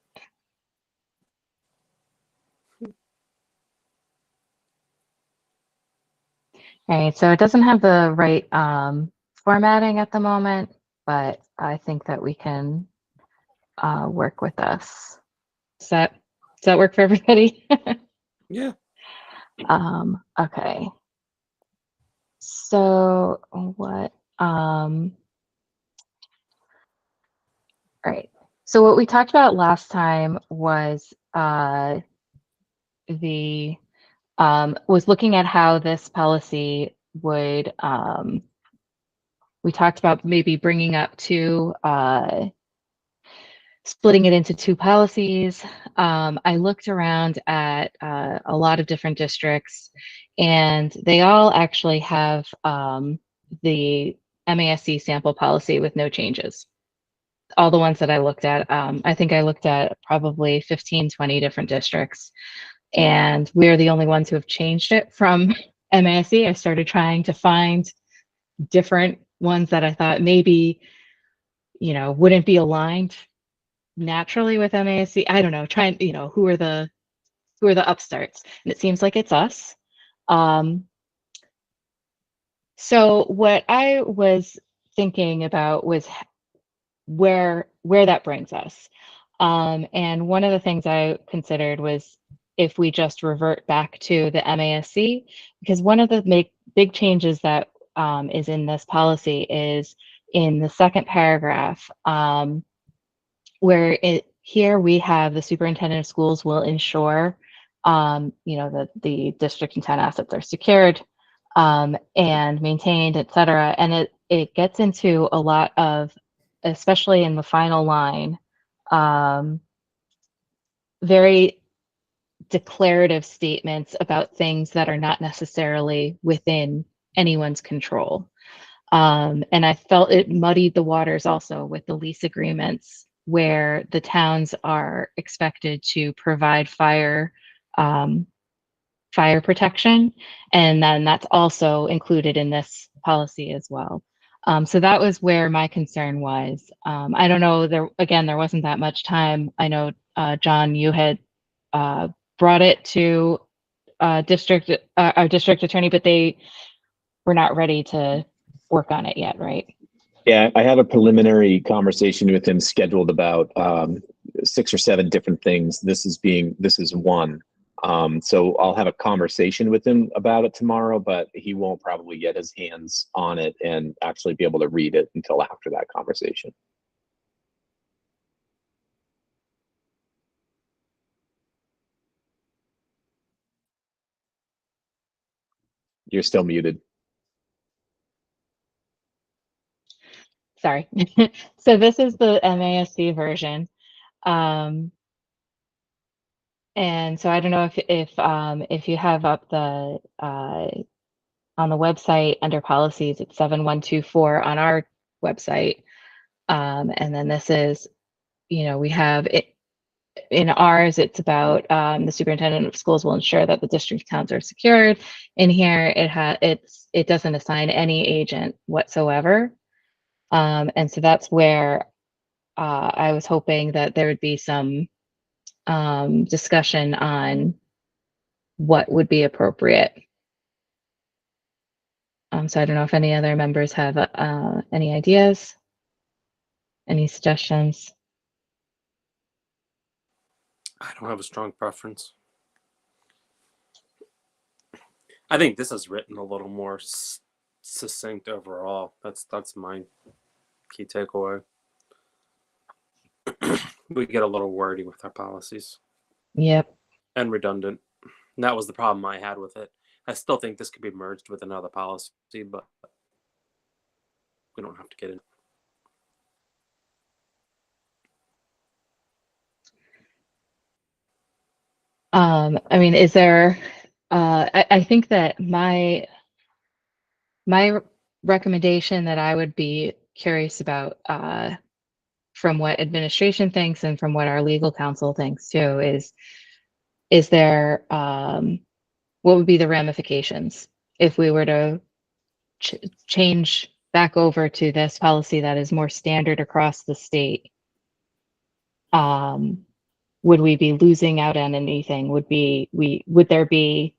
A: All right, so it doesn't have the right formatting at the moment, but I think that we can work with this. Does that work for everybody?
B: Yeah.
A: Okay. So what? All right. So what we talked about last time was was looking at how this policy would, we talked about maybe bringing up splitting it into two policies. I looked around at a lot of different districts, and they all actually have the MASC sample policy with no changes. All the ones that I looked at, I think I looked at probably 15, 20 different districts. And we're the only ones who have changed it from MASC. I started trying to find different ones that I thought maybe, wouldn't be aligned naturally with MASC. I don't know, trying, who are the upstarts? And it seems like it's us. So what I was thinking about was where that brings us. And one of the things I considered was if we just revert back to the MASC, because one of the big changes that is in this policy is in the second paragraph, where here we have the superintendent of schools will ensure, that the district and town assets are secured and maintained, et cetera. And it gets into a lot of, especially in the final line, very declarative statements about things that are not necessarily within anyone's control. And I felt it muddied the waters also with the lease agreements, where the towns are expected to provide fire protection. And then that's also included in this policy as well. So that was where my concern was. I don't know, there wasn't that much time. I know, John, you had brought it to our district attorney, but they were not ready to work on it yet, right?
D: Yeah, I had a preliminary conversation with him scheduled about 6 or 7 different things. This is one. So I'll have a conversation with him about it tomorrow, but he won't probably get his hands on it and actually be able to read it until after that conversation. You're still muted.
A: Sorry. So this is the MASC version. And so I don't know if you have up the on the website under policies, it's 7124 on our website. And then this is, we have it in ours, it's about the superintendent of schools will ensure that the district accounts are secured. In here, it doesn't assign any agent whatsoever. And so that's where I was hoping that there would be some discussion on what would be appropriate. So I don't know if any other members have any ideas, any suggestions.
B: I don't have a strong preference. I think this is written a little more succinct overall. That's my key takeaway. We get a little wordy with our policies.
A: Yep.
B: And redundant. And that was the problem I had with it. I still think this could be merged with another policy, but we don't have to get in.
A: I mean, is there, I think that my recommendation that I would be curious about from what administration thinks and from what our legal counsel thinks too is there, what would be the ramifications if we were to change back over to this policy that is more standard across the state? Would we be losing out on anything? Would there be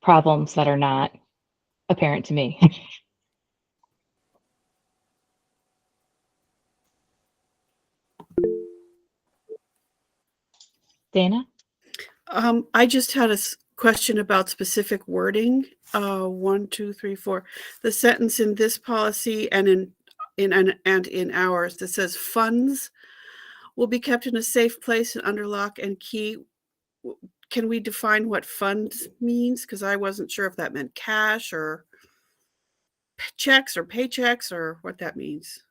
A: problems that are not apparent to me? Dana?
F: I just had a question about specific wording. 1, 2, 3, 4. The sentence in this policy and in ours that says funds will be kept in a safe place and under lock and key. Can we define what funds means? Because I wasn't sure if that meant cash or checks or paychecks or what that means.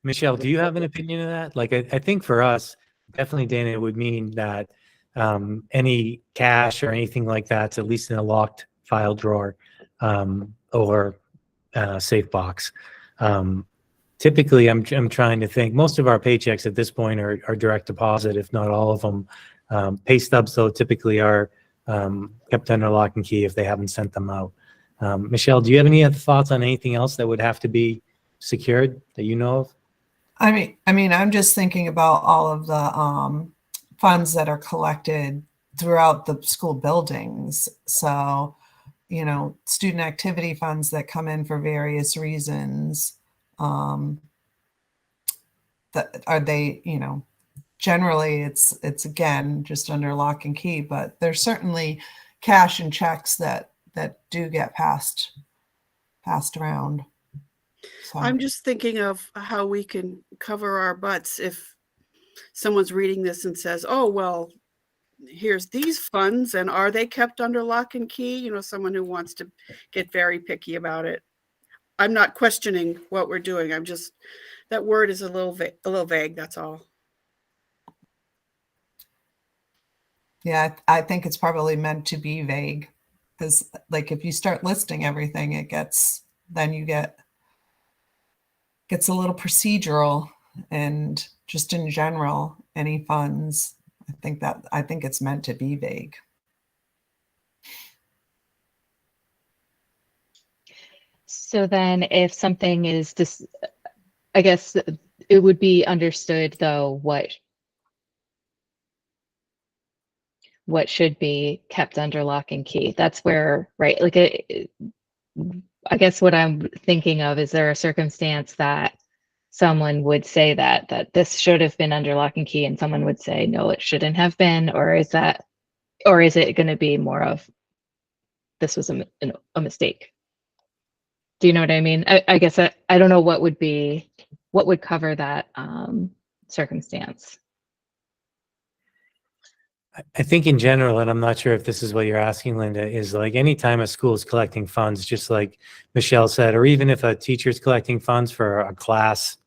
C: Michelle, do you have an opinion of that? Like, I think for us, definitely, Dana, it would mean that any cash or anything like that's at least in a locked file drawer or safe box. Typically, I'm trying to think. Most of our paychecks at this point are direct deposit, if not all of them. Pay stubs, though, typically are kept under lock and key if they haven't sent them out. Michelle, do you have any other thoughts on anything else that would have to be secured that you know of?
G: I mean, I'm just thinking about all of the funds that are collected throughout the school buildings. So, student activity funds that come in for various reasons. That are they, generally it's again just under lock and key, but there's certainly cash and checks that do get passed around. So.
F: I'm just thinking of how we can cover our butts if someone's reading this and says, oh, well, here's these funds and are they kept under lock and key? Someone who wants to get very picky about it. I'm not questioning what we're doing. I'm just, that word is a little vague. That's all.
G: Yeah, I think it's probably meant to be vague because like if you start listing everything, gets a little procedural and just in general, any funds, I think it's meant to be vague.
A: So then if something is just, I guess it would be understood though, what should be kept under lock and key. That's where, right? Like, I guess what I'm thinking of is there a circumstance that someone would say that this should have been under lock and key, and someone would say, no, it shouldn't have been? Or is it going to be more of, this was a mistake? Do you know what I mean? I guess I don't know what would cover that circumstance.
C: I think in general, and I'm not sure if this is what you're asking, Linda, is like anytime a school is collecting funds, just like Michelle said, or even if a teacher's collecting funds for a class,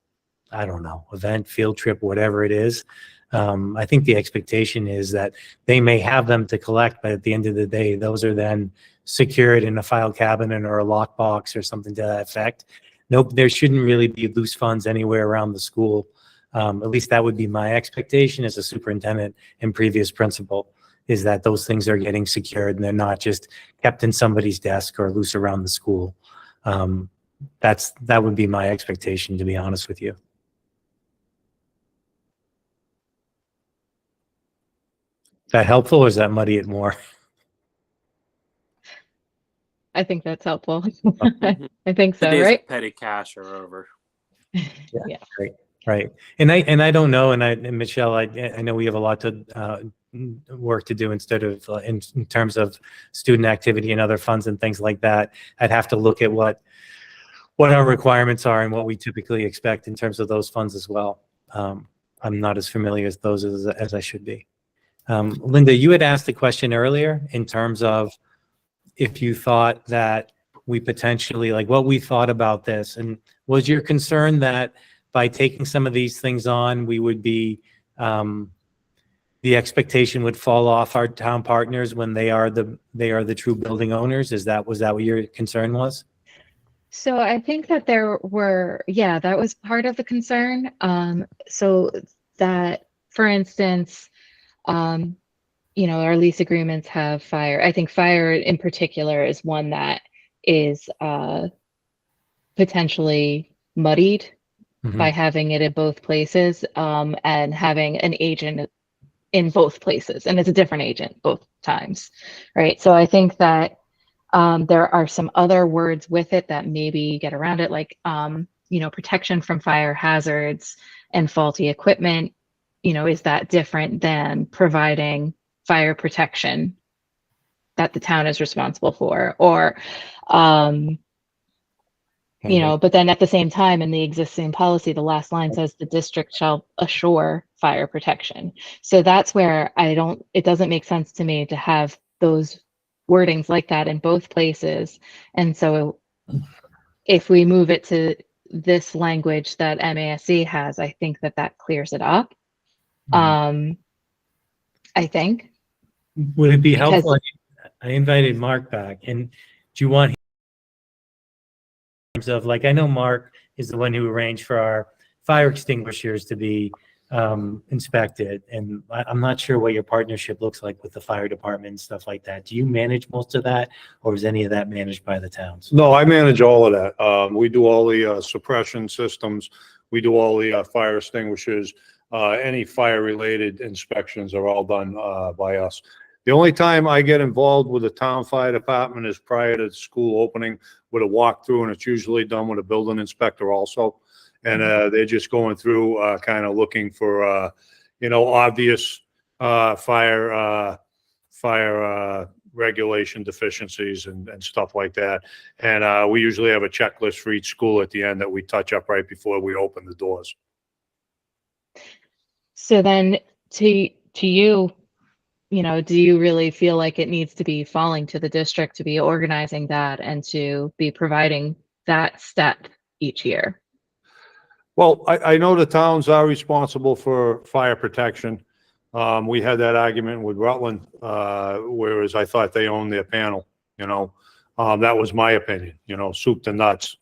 C: I don't know, event, field trip, whatever it is, I think the expectation is that they may have them to collect, but at the end of the day, those are then secured in a file cabinet or a lockbox or something to that effect. Nope, there shouldn't really be loose funds anywhere around the school. At least that would be my expectation as a superintendent and previous principal, is that those things are getting secured and they're not just kept in somebody's desk or loose around the school. That would be my expectation, to be honest with you. Is that helpful, or does that muddy it more?
A: I think that's helpful.
B: Mhm.
A: I think
B: The
A: so,
B: days
A: right?
B: of petty cash are over.
A: Yeah.
C: Right. And I don't know. And Michelle, I know we have a lot to work to do instead of in terms of student activity and other funds and things like that. I'd have to look at what our requirements are and what we typically expect in terms of those funds as well. I'm not as familiar with those as I should be. Linda, you had asked a question earlier in terms of if you thought that we potentially, like what we thought about this, and was your concern that by taking some of these things on, we would be, the expectation would fall off our town partners when they are the true building owners? Was that what your concern was?
A: So I think that that was part of the concern. So that, for instance, our lease agreements have fire. I think fire in particular is one that is potentially muddied by having it in both places, and having an agent in both places, and it's a different agent both times, right? So I think that there are some other words with it that maybe get around it, like protection from fire hazards and faulty equipment. Is that different than providing fire protection that the town is responsible for? Or but then at the same time, in the existing policy, the last line says the district shall assure fire protection. So that's where it doesn't make sense to me to have those wordings like that in both places. And so if we move it to this language that MASC has, I think that clears it up. I think.
C: Would it be helpful? I invited Mark back, and do you want, in terms of, like, I know Mark is the one who arranged for our fire extinguishers to be inspected, and I'm not sure what your partnership looks like with the fire department and stuff like that. Do you manage most of that, or is any of that managed by the towns?
E: No, I manage all of that. We do all the suppression systems. We do all the fire extinguishers. Any fire-related inspections are all done by us. The only time I get involved with the town fire department is prior to the school opening with a walkthrough, and it's usually done with a building inspector also. And they're just going through kind of looking for, obvious fire regulation deficiencies and stuff like that. And we usually have a checklist for each school at the end that we touch up right before we open the doors.
A: So then to you, do you really feel like it needs to be falling to the district to be organizing that and to be providing that step each year?
E: Well, I know the towns are responsible for fire protection. We had that argument with Rutland, whereas I thought they owned their panel, that was my opinion, soup to nuts.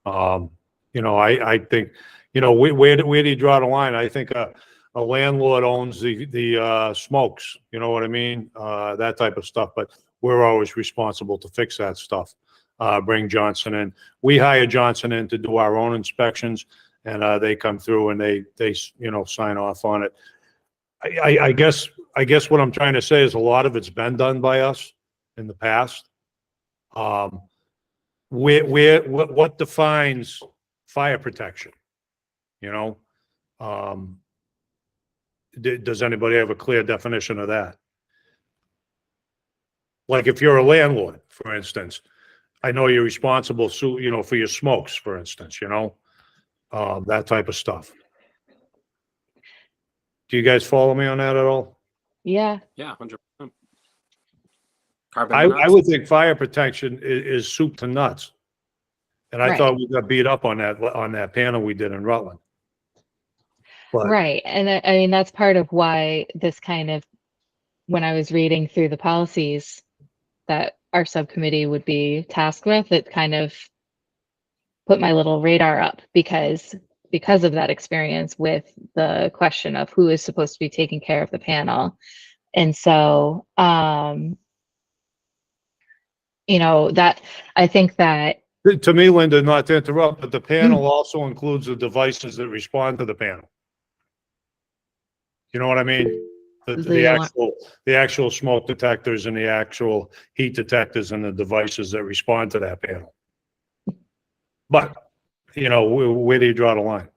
E: I think, where do you draw the line? I think a landlord owns the smokes, you know what I mean? That type of stuff, but we're always responsible to fix that stuff. Bring Johnson in. We hire Johnson in to do our own inspections, and they come through and they sign off on it. I guess what I'm trying to say is a lot of it's been done by us in the past. What defines fire protection? you know? Does anybody have a clear definition of that? Like if you're a landlord, for instance, I know you're responsible, for your smokes, for instance, that type of stuff. Do you guys follow me on that at all?
A: Yeah.
B: Yeah, 100%. Carbon
E: I
B: monoxide.
E: would think fire protection is soup to nuts. And I
A: Right.
E: thought we got beat up on that panel we did in Rutland. But
A: Right. And I mean, that's part of why this kind of, when I was reading through the policies that our subcommittee would be tasked with, it kind of put my little radar up because of that experience with the question of who is supposed to be taking care of the panel. And so, that I think that
E: to me, Linda, not to interrupt, but the panel also includes the devices that respond to the panel. You know what I mean? The actual smoke detectors and the actual heat detectors and the devices that respond to that panel. But, where do you draw the line?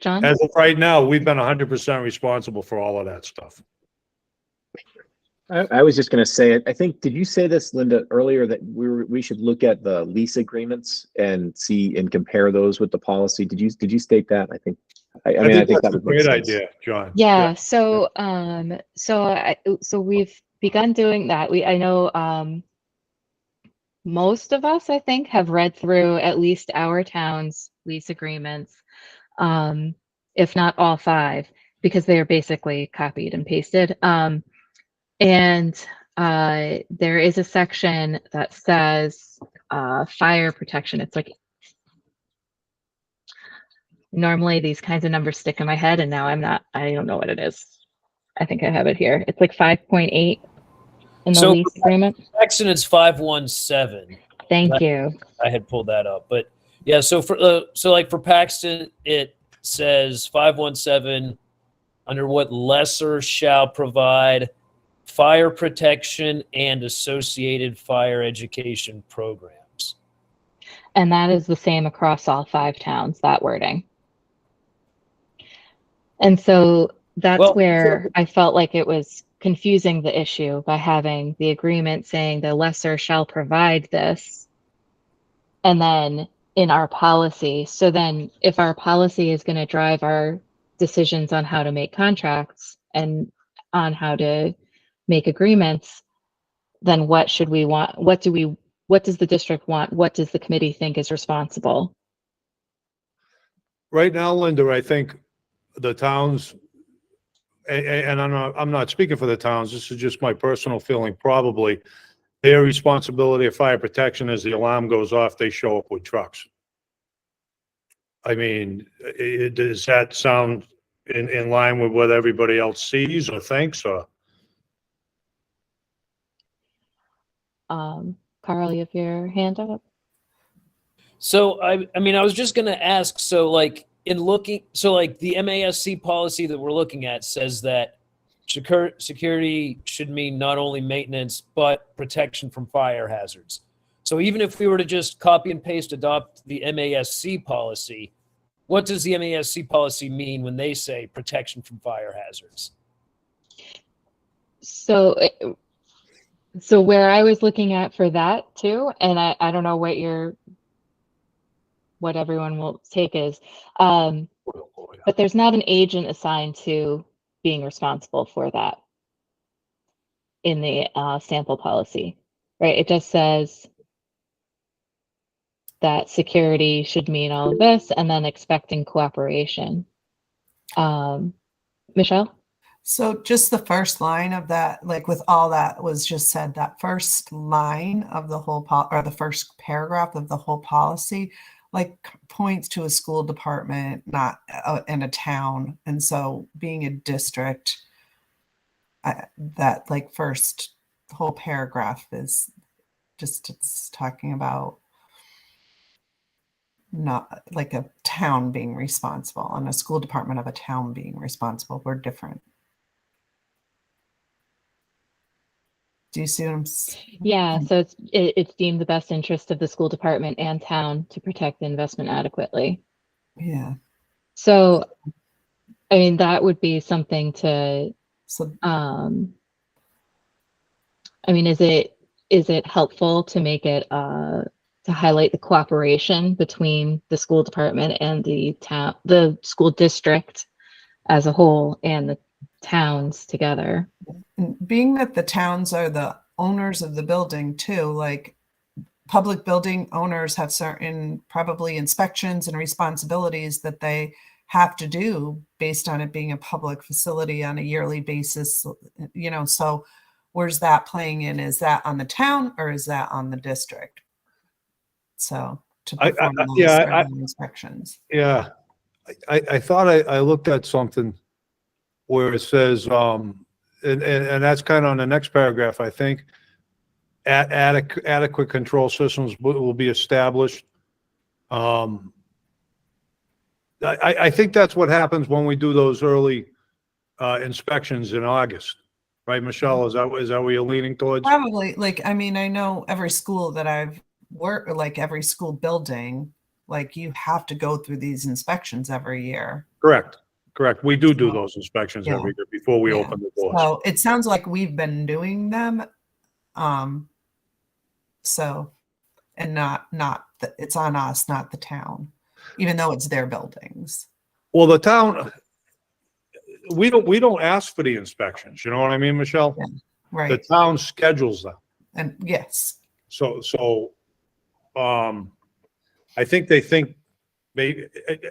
A: John?
E: As of right now, we've been 100% responsible for all of that stuff.
D: I was just going to say, I think, did you say this, Linda, earlier, that we should look at the lease agreements and see and compare those with the policy? Did you state that? I think that
E: that's a
D: would make
E: great
D: sense.
E: idea, John.
A: Yeah. So, so we've begun doing that. I know, most of us, I think, have read through at least our town's lease agreements, if not all 5, because they are basically copied and pasted. And there is a section that says fire protection. It's like, normally these kinds of numbers stick in my head, and now I don't know what it is. I think I have it here. It's like 5.8 in the lease agreement.
H: Paxton, it's 517.
A: Thank you.
H: I had pulled that up, but yeah. So for Paxton, it says 517 under what lesser shall provide fire protection and associated fire education programs.
A: And that is the same across all 5 towns, that wording. And so that's where I felt like it was confusing the issue by having the agreement saying the lesser shall provide this, and then in our policy. So then if our policy is going to drive our decisions on how to make contracts and on how to make agreements, then what should we want? What does the district want? What does the committee think is responsible?
E: Right now, Linda, I think the towns, and I'm not speaking for the towns, this is just my personal feeling, probably their responsibility of fire protection as the alarm goes off, they show up with trucks. I mean, does that sound in line with what everybody else sees or thinks? Or
A: Carl, you have your hand up.
H: So I was just going to ask, so like the MASC policy that we're looking at says that security should mean not only maintenance, but protection from fire hazards. So even if we were to just copy and paste, adopt the MASC policy, what does the MASC policy mean when they say protection from fire hazards?
A: So where I was looking at for that too, and I don't know what everyone will take is, but there's not an agent assigned to being responsible for that in the sample policy, right? It just says that security should mean all of this, and then expecting cooperation. Michelle?
G: So just the first line of that, like with all that was just said, that first line of the whole or the first paragraph of the whole policy, like points to a school department, not in a town. And so being a district, that like first whole paragraph is just, it's talking about not like a town being responsible and a school department of a town being responsible. We're different. Do you see what I'm saying?
A: Yeah, so it's deemed the best interest of the school department and town to protect the investment adequately.
G: Yeah.
A: So, I mean, that would be something to,
G: So
A: I mean, is it helpful to make it, to highlight the cooperation between the school department and the school district as a whole and the towns together?
G: being that the towns are the owners of the building too, like public building owners have certain probably inspections and responsibilities that they have to do based on it being a public facility on a yearly basis, you know, so where's that playing in? Is that on the town or is that on the district? So to perform those regular inspections.
E: Yeah, I thought I looked at something where it says, and that's kind of on the next paragraph, I think. Adequate control systems will be established. I think that's what happens when we do those early inspections in August, right, Michelle? Is that what you're leaning towards?
G: Probably, like, I mean, I know every school that I've worked, like every school building, like you have to go through these inspections every year.
E: Correct. We do those inspections
G: Yeah.
E: every year before we
G: Yeah.
E: open the doors.
G: So it sounds like we've been doing them. So, and not it's on us, not the town, even though it's their buildings.
E: Well, the town, we don't ask for the inspections. You know what I mean, Michelle?
G: Yeah.
E: The
G: Right.
E: town schedules them.
G: And yes,
E: So, I think they think maybe,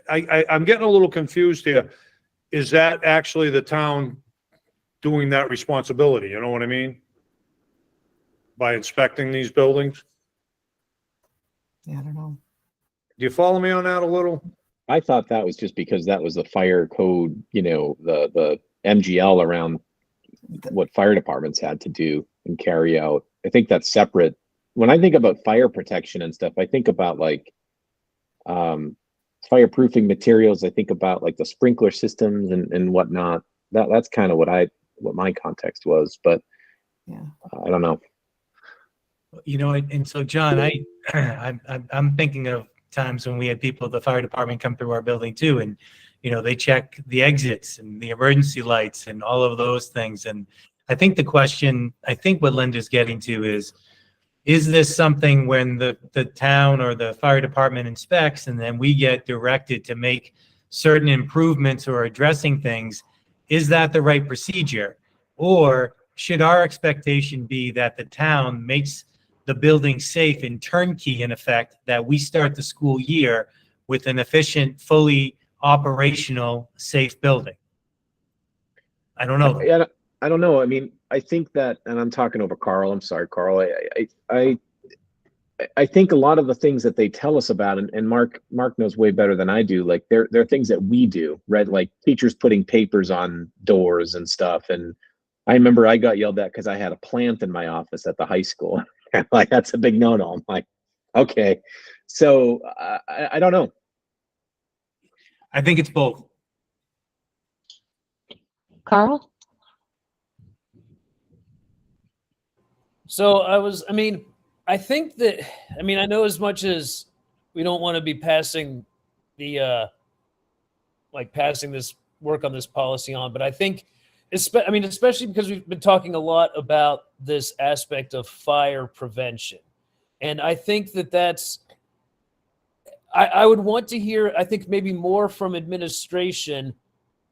E: I'm getting a little confused here. Is that actually the town doing that responsibility? You know what I mean? By inspecting these buildings?
G: yeah, I don't know.
E: Do you follow me on that a little?
D: I thought that was just because that was the fire code, you know, the MGL around what fire departments had to do and carry out. I think that's separate. When I think about fire protection and stuff, I think about like fireproofing materials. I think about like the sprinkler systems and whatnot. That's kind of what my context was, but
G: Yeah.
D: I don't know.
C: You know, and so John, I'm thinking of times when we had people at the fire department come through our building too, and you know, they check the exits and the emergency lights and all of those things. And I think the question, I think what Linda's getting to is this something when the town or the fire department inspects and then we get directed to make certain improvements or addressing things, is that the right procedure? Or should our expectation be that the town makes the building safe and turnkey, in effect, that we start the school year with an efficient, fully operational, safe building? I don't know.
D: Yeah, I don't know. I mean, I think that, and I'm talking over Carl. I'm sorry, Carl. I think a lot of the things that they tell us about, and Mark knows way better than I do. Like they're things that we do, right? Like teachers putting papers on doors and stuff. And I remember I got yelled at because I had a plant in my office at the high school. Like that's a big no-no. I'm like, okay. So I don't know.
C: I think it's both.
A: Carl?
H: So I think that, I know as much as we don't want to be passing the, passing this work on this policy on, but I think, especially because we've been talking a lot about this aspect of fire prevention. And I think I would want to hear, I think maybe more from administration,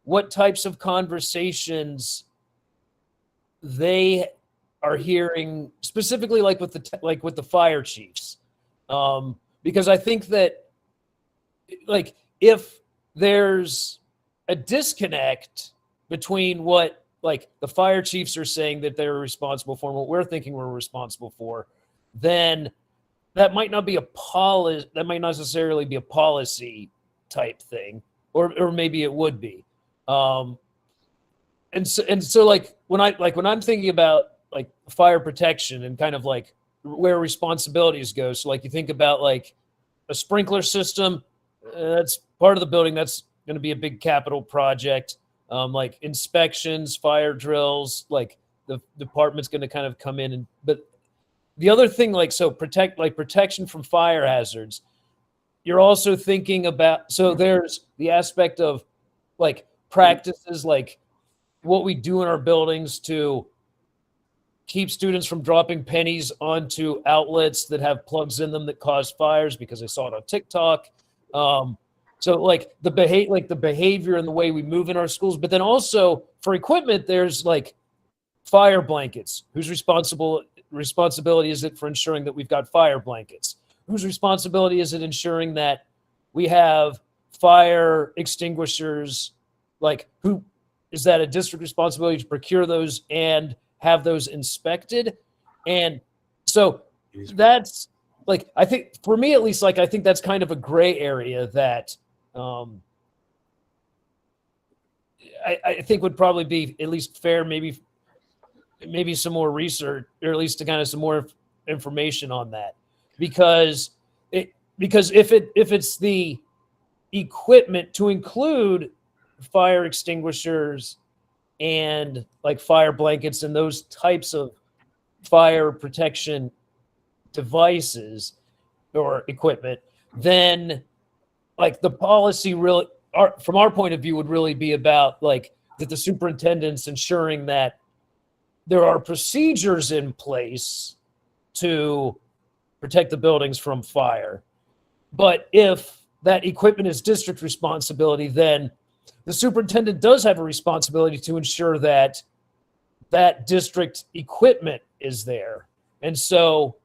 H: what types of conversations they are hearing specifically like with the fire chiefs. Because I think that like if there's a disconnect between what like the fire chiefs are saying that they're responsible for and what we're thinking we're responsible for, then that might not be that might not necessarily be a policy type thing, or maybe it would be. And so like when I'm thinking about like fire protection and kind of like where responsibilities go. So like you think about like a sprinkler system, that's part of the building. That's going to be a big capital project. Like inspections, fire drills, like the department's going to kind of come in but the other thing, like, so protection from fire hazards. you're also thinking about, so there's the aspect of like practices, like what we do in our buildings to keep students from dropping pennies onto outlets that have plugs in them that cause fires, because I saw it on TikTok. So like the behavior and the way we move in our schools, but then also for equipment, there's like fire blankets. Whose responsibility is it for ensuring that we've got fire blankets? Whose responsibility is it ensuring that we have fire extinguishers? Like, who is that a district responsibility to procure those and have those inspected? And so that's like, I think for me at least, like I think that's kind of a gray area that I think would probably be at least fair, maybe some more research, or at least to kind of some more information on that, because if it's the equipment to include fire extinguishers and like fire blankets and those types of fire protection devices or equipment, then like the policy really, from our point of view, would really be about like that the superintendent's ensuring that there are procedures in place to protect the buildings from fire. But if that equipment is district responsibility, then the superintendent does have a responsibility to ensure that that district equipment is there. And so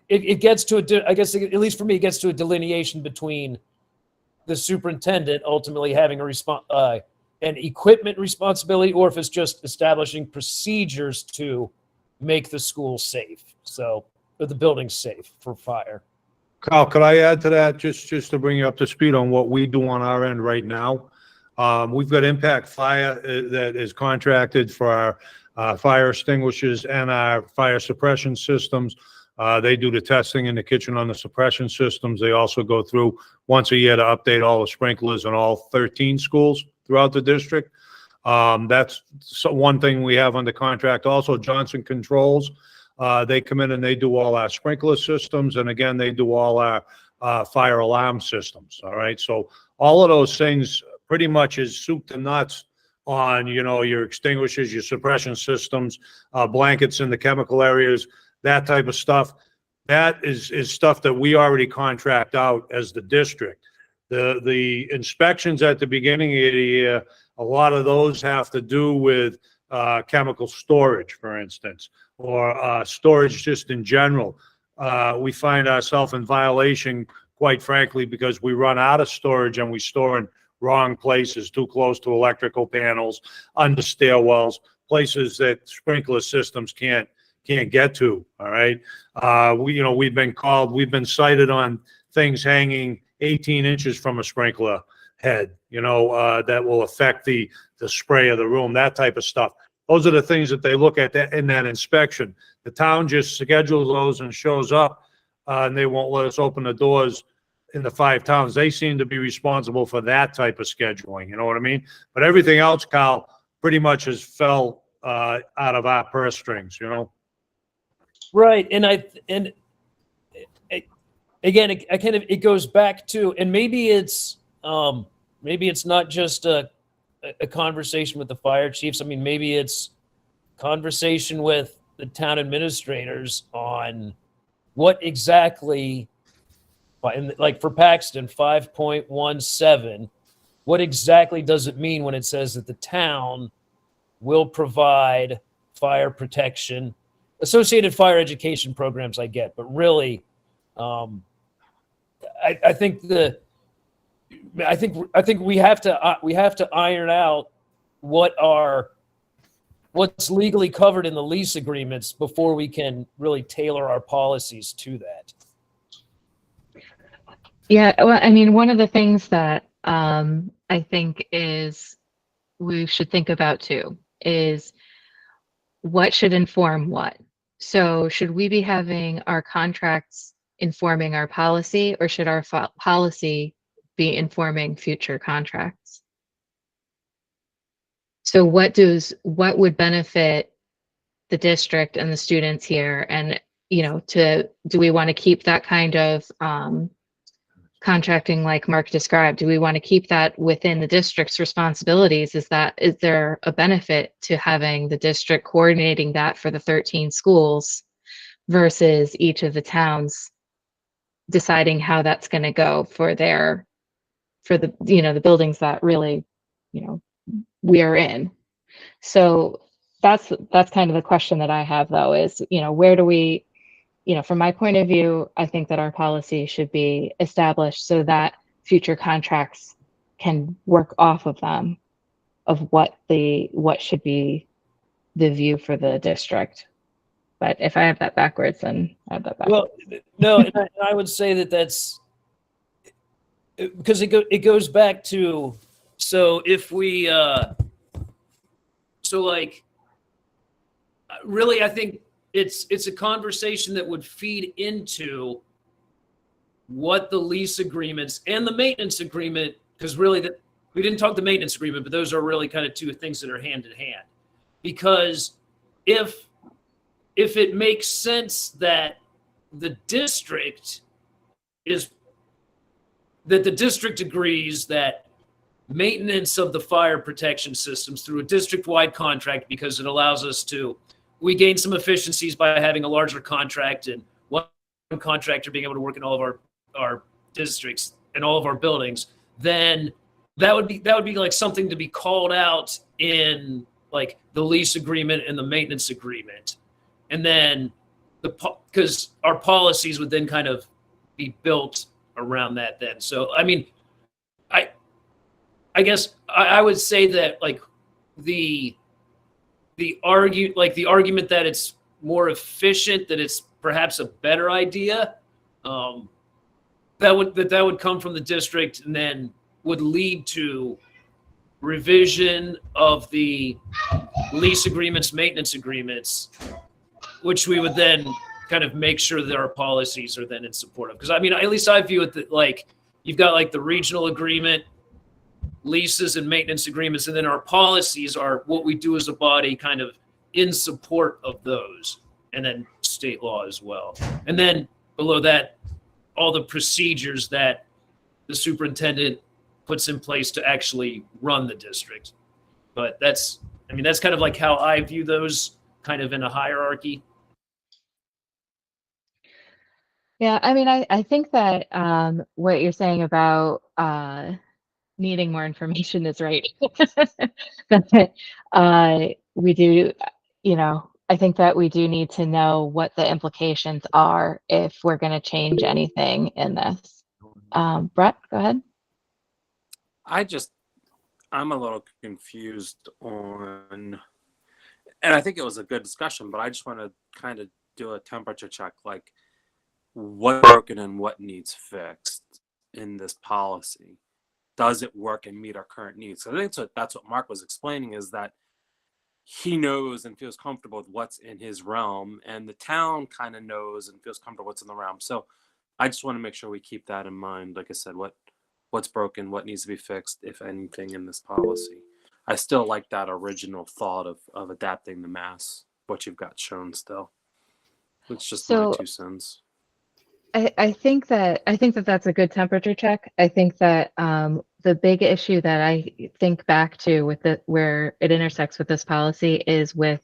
H: it gets to I guess, at least for me, it gets to a delineation between the superintendent ultimately having an equipment responsibility, or if it's just establishing procedures to make the school safe, or the building safe for fire.
E: Kyle, could I add to that, just to bring you up to speed on what we do on our end right now? We've got Impact Fire that is contracted for our fire extinguishers and our fire suppression systems. They do the testing in the kitchen on the suppression systems. They also go through once a year to update all the sprinklers in all 13 schools throughout the district. That's one thing we have under contract. Also, Johnson Controls, they come in and they do all our sprinkler systems. And again, they do all our fire alarm systems. All right. So all of those things pretty much is soup to nuts on, your extinguishers, your suppression systems, blankets in the chemical areas, that type of stuff. That is stuff that we already contract out as the district. The inspections at the beginning of the year, a lot of those have to do with chemical storage, for instance, or storage just in general. We find ourselves in violation, quite frankly, because we run out of storage and we store in wrong places, too close to electrical panels, under stairwells, places that sprinkler systems can't get to. All right. We've been cited on things hanging 18 inches from a sprinkler head, that will affect the spray of the room, that type of stuff. Those are the things that they look at in that inspection. The town just schedules those and shows up, and they won't let us open the doors in the 5 towns. They seem to be responsible for that type of scheduling. You know what I mean? But everything else, Kyle, pretty much has fell out of our purse strings,
H: Right. And again, it goes back to, and maybe it's not just a conversation with the fire chiefs. I mean, maybe it's conversation with the town administrators on what exactly, like for Paxton 5.17, what exactly does it mean when it says that the town will provide fire protection, associated fire education programs? I get, but really, I think we have to iron out what's legally covered in the lease agreements before we can really tailor our policies to that.
A: Yeah, well, I mean, one of the things that I think is we should think about too is what should inform what. So should we be having our contracts informing our policy, or should our policy be informing future contracts? So what would benefit the district and the students here? And, do we want to keep that kind of contracting like Mark described? Do we want to keep that within the district's responsibilities? Is there a benefit to having the district coordinating that for the 13 schools versus each of the towns deciding how that's going to go for the the buildings that really we are in? So that's kind of the question that I have, though, is where do we, from my point of view, I think that our policy should be established so that future contracts can work off of them, of what should be the view for the district. But if I have that backwards, then I have that backwards.
H: Well, no, and I would say that's because it goes back to, so if we really, I think it's a conversation that would feed into what the lease agreements and the maintenance agreement, because really we didn't talk the maintenance agreement, but those are really kind of two things that are hand in hand. Because if it makes sense that the district agrees that maintenance of the fire protection systems through a district-wide contract, because it allows us we gain some efficiencies by having a larger contract and one contractor being able to work in all of our districts and all of our buildings, then that would be like something to be called out in like the lease agreement and the maintenance agreement. And then because our policies would then kind of be built around that then. So, I mean, I guess I would say that like the argument that it's more efficient, that it's perhaps a better idea, that would come from the district and then would lead to revision of the lease agreements, maintenance agreements, which we would then kind of make sure that our policies are then in support of. Because I mean, at least I view it that like you've got like the regional agreement, leases and maintenance agreements, and then our policies are what we do as a body kind of in support of those, and then state law as well. And then below that, all the procedures that the superintendent puts in place to actually run the district. But that's kind of like how I view those kind of in a hierarchy.
A: Yeah, I mean, I think that what you're saying about needing more information is right. But we do, I think that we do need to know what the implications are if we're going to change anything in this. Brett, go ahead.
B: I'm a little confused on, and I think it was a good discussion, but I just want to kind of do a temperature check, like what's broken and what needs fixed in this policy. Does it work and meet our current needs? So I think that's what Mark was explaining, is that he knows and feels comfortable with what's in his realm, and the town kind of knows and feels comfortable what's in the realm. So I just want to make sure we keep that in mind. Like I said, what's broken, what needs to be fixed, if anything, in this policy. I still like that original thought of adapting the mass, what you've got shown still. It's just my 2 cents.
A: I think that that's a good temperature check. I think that the big issue that I think back to with where it intersects with this policy is with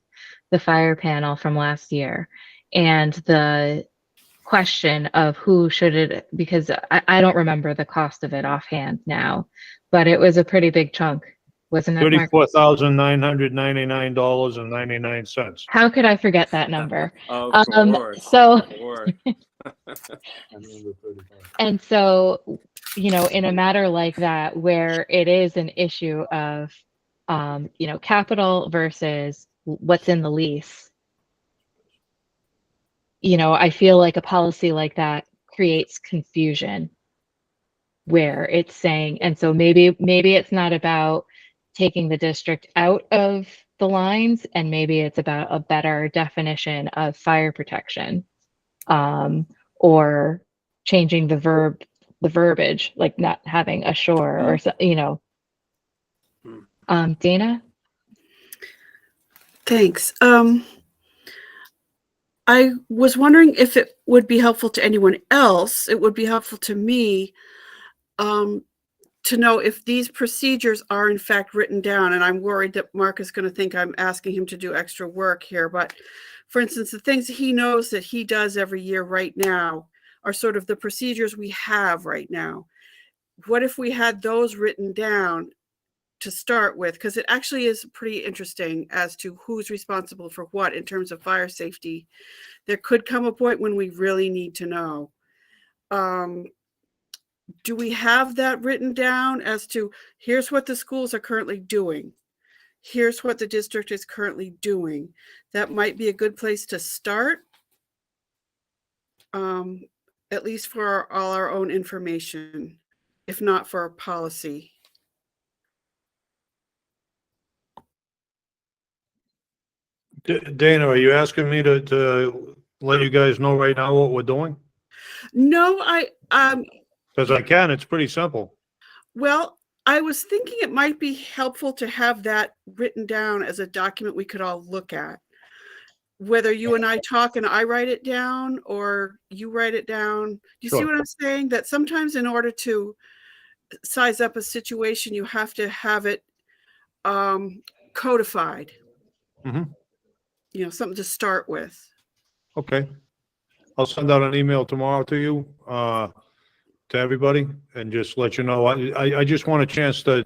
A: the fire panel from last year, and the question of who should it, because I don't remember the cost of it offhand now, but it was a pretty big chunk, wasn't it, Mark?
E: $34,999.99.
A: How could I forget that number?
B: Of course.
A: So,
E: I remember 35.
A: and so, in a matter like that, where it is an issue of, capital versus what's in the lease, I feel like a policy like that creates confusion where it's saying, and so maybe it's not about taking the district out of the lines, and maybe it's about a better definition of fire protection, or changing the verbiage, like not having a shore or so, Dana?
F: Thanks. I was wondering if it would be helpful to anyone else. It would be helpful to me to know if these procedures are in fact written down. And I'm worried that Mark is going to think I'm asking him to do extra work here. But for instance, the things he knows that he does every year right now are sort of the procedures we have right now. What if we had those written down to start with? Because it actually is pretty interesting as to who's responsible for what in terms of fire safety. There could come a point when we really need to know. Do we have that written down as to here's what the schools are currently doing? Here's what the district is currently doing. That might be a good place to start, at least for all our own information, if not for our policy.
E: Dana, are you asking me to let you guys know right now what we're doing?
F: No,
E: Because I can, it's pretty simple.
F: well, I was thinking it might be helpful to have that written down as a document we could all look at. Whether you and I talk and I write it down or you write it down. You see
E: Sure.
F: what I'm saying? That sometimes in order to size up a situation, you have to have it codified.
E: Mhm.
F: You know, something to start with.
E: Okay. I'll send out an email tomorrow to you, to everybody, and just let you know. I just want a chance to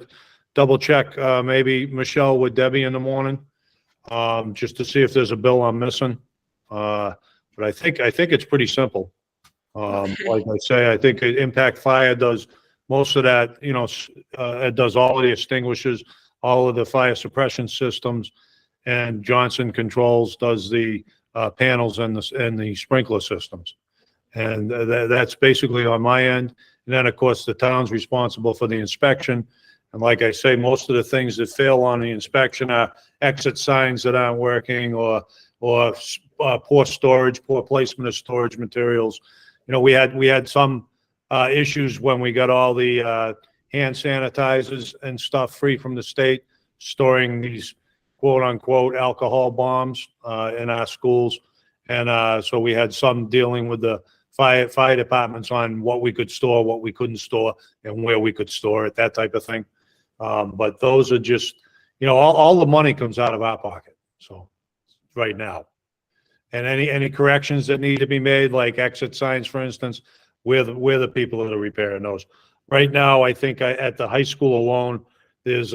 E: double check, maybe Michelle with Debbie in the morning, just to see if there's a bill I'm missing. But I think it's pretty simple. Like I say, I think Impact Fire does most of that, you know, it does all of the extinguishers, all of the fire suppression systems, and Johnson Controls does the panels and the sprinkler systems. And that's basically on my end. And then, of course, the town's responsible for the inspection. And like I say, most of the things that fail on the inspection are exit signs that aren't working, or poor storage, poor placement of storage materials. You know, we had some issues when we got all the hand sanitizers and stuff free from the state, storing these quote unquote alcohol bombs in our schools. And so we had some dealing with the fire departments on what we could store, what we couldn't store, and where we could store it, that type of thing. But those are just, you know, all the money comes out of our pocket. So right now, and any corrections that need to be made, like exit signs, for instance, we're the people that are repairing those. Right now, I think at the high school alone, there's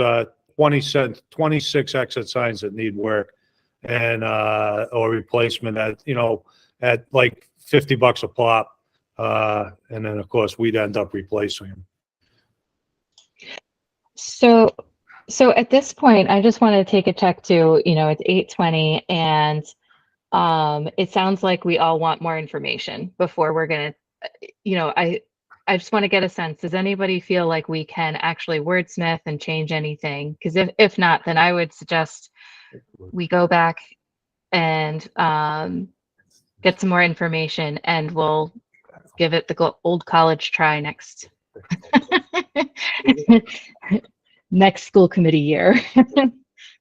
E: 26 exit signs that need work, and or replacement at, you know, at like $50 a pop. And then of course we'd end up replacing them.
A: So at this point, I just want to take a check to, you know, it's 8:20, and it sounds like we all want more information before we're gonna, you know, I just want to get a sense. Does anybody feel like we can actually wordsmith and change anything? Because if not, then I would suggest we go back and get some more information, and we'll give it the old college try next next school committee year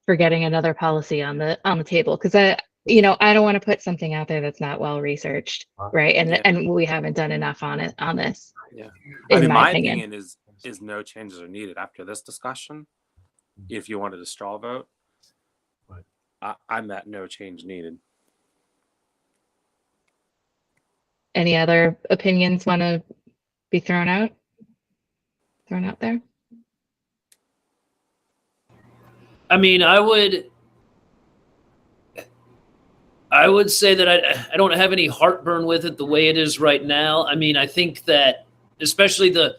A: for getting another policy on the table. Because I don't want to put something out there that's not well researched, right? And we haven't done enough on this.
B: Yeah.
A: In
B: my
A: opinion
B: opinion is no changes are needed after this discussion. If you wanted a straw vote, I'm at no change needed.
A: Any other opinions want to be thrown out there?
H: I mean, I would say that I don't have any heartburn with it the way it is right now. I mean, I think that especially the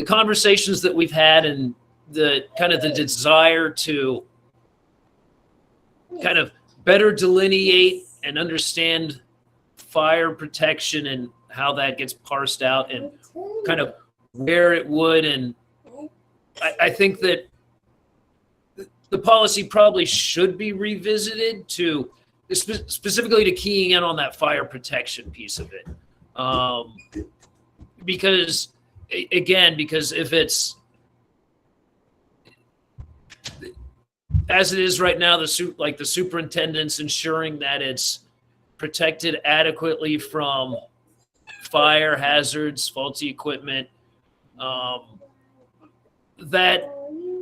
H: conversations that we've had and the kind of the desire to kind of better delineate and understand fire protection and how that gets parsed out and kind of where it would. And I think that the policy probably should be revisited to specifically to keying in on that fire protection piece of it. Because if it's as it is right now, the superintendent's ensuring that it's protected adequately from fire hazards, faulty equipment, that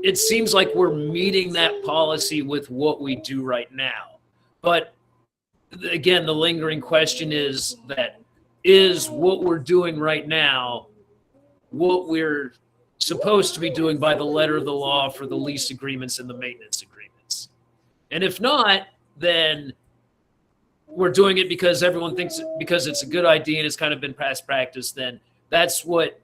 H: it seems like we're meeting that policy with what we do right now. But again, the lingering question is what we're doing right now what we're supposed to be doing by the letter of the law for the lease agreements and the maintenance agreements? And if not, then we're doing it because everyone thinks because it's a good idea and it's kind of been past practice. Then that's what,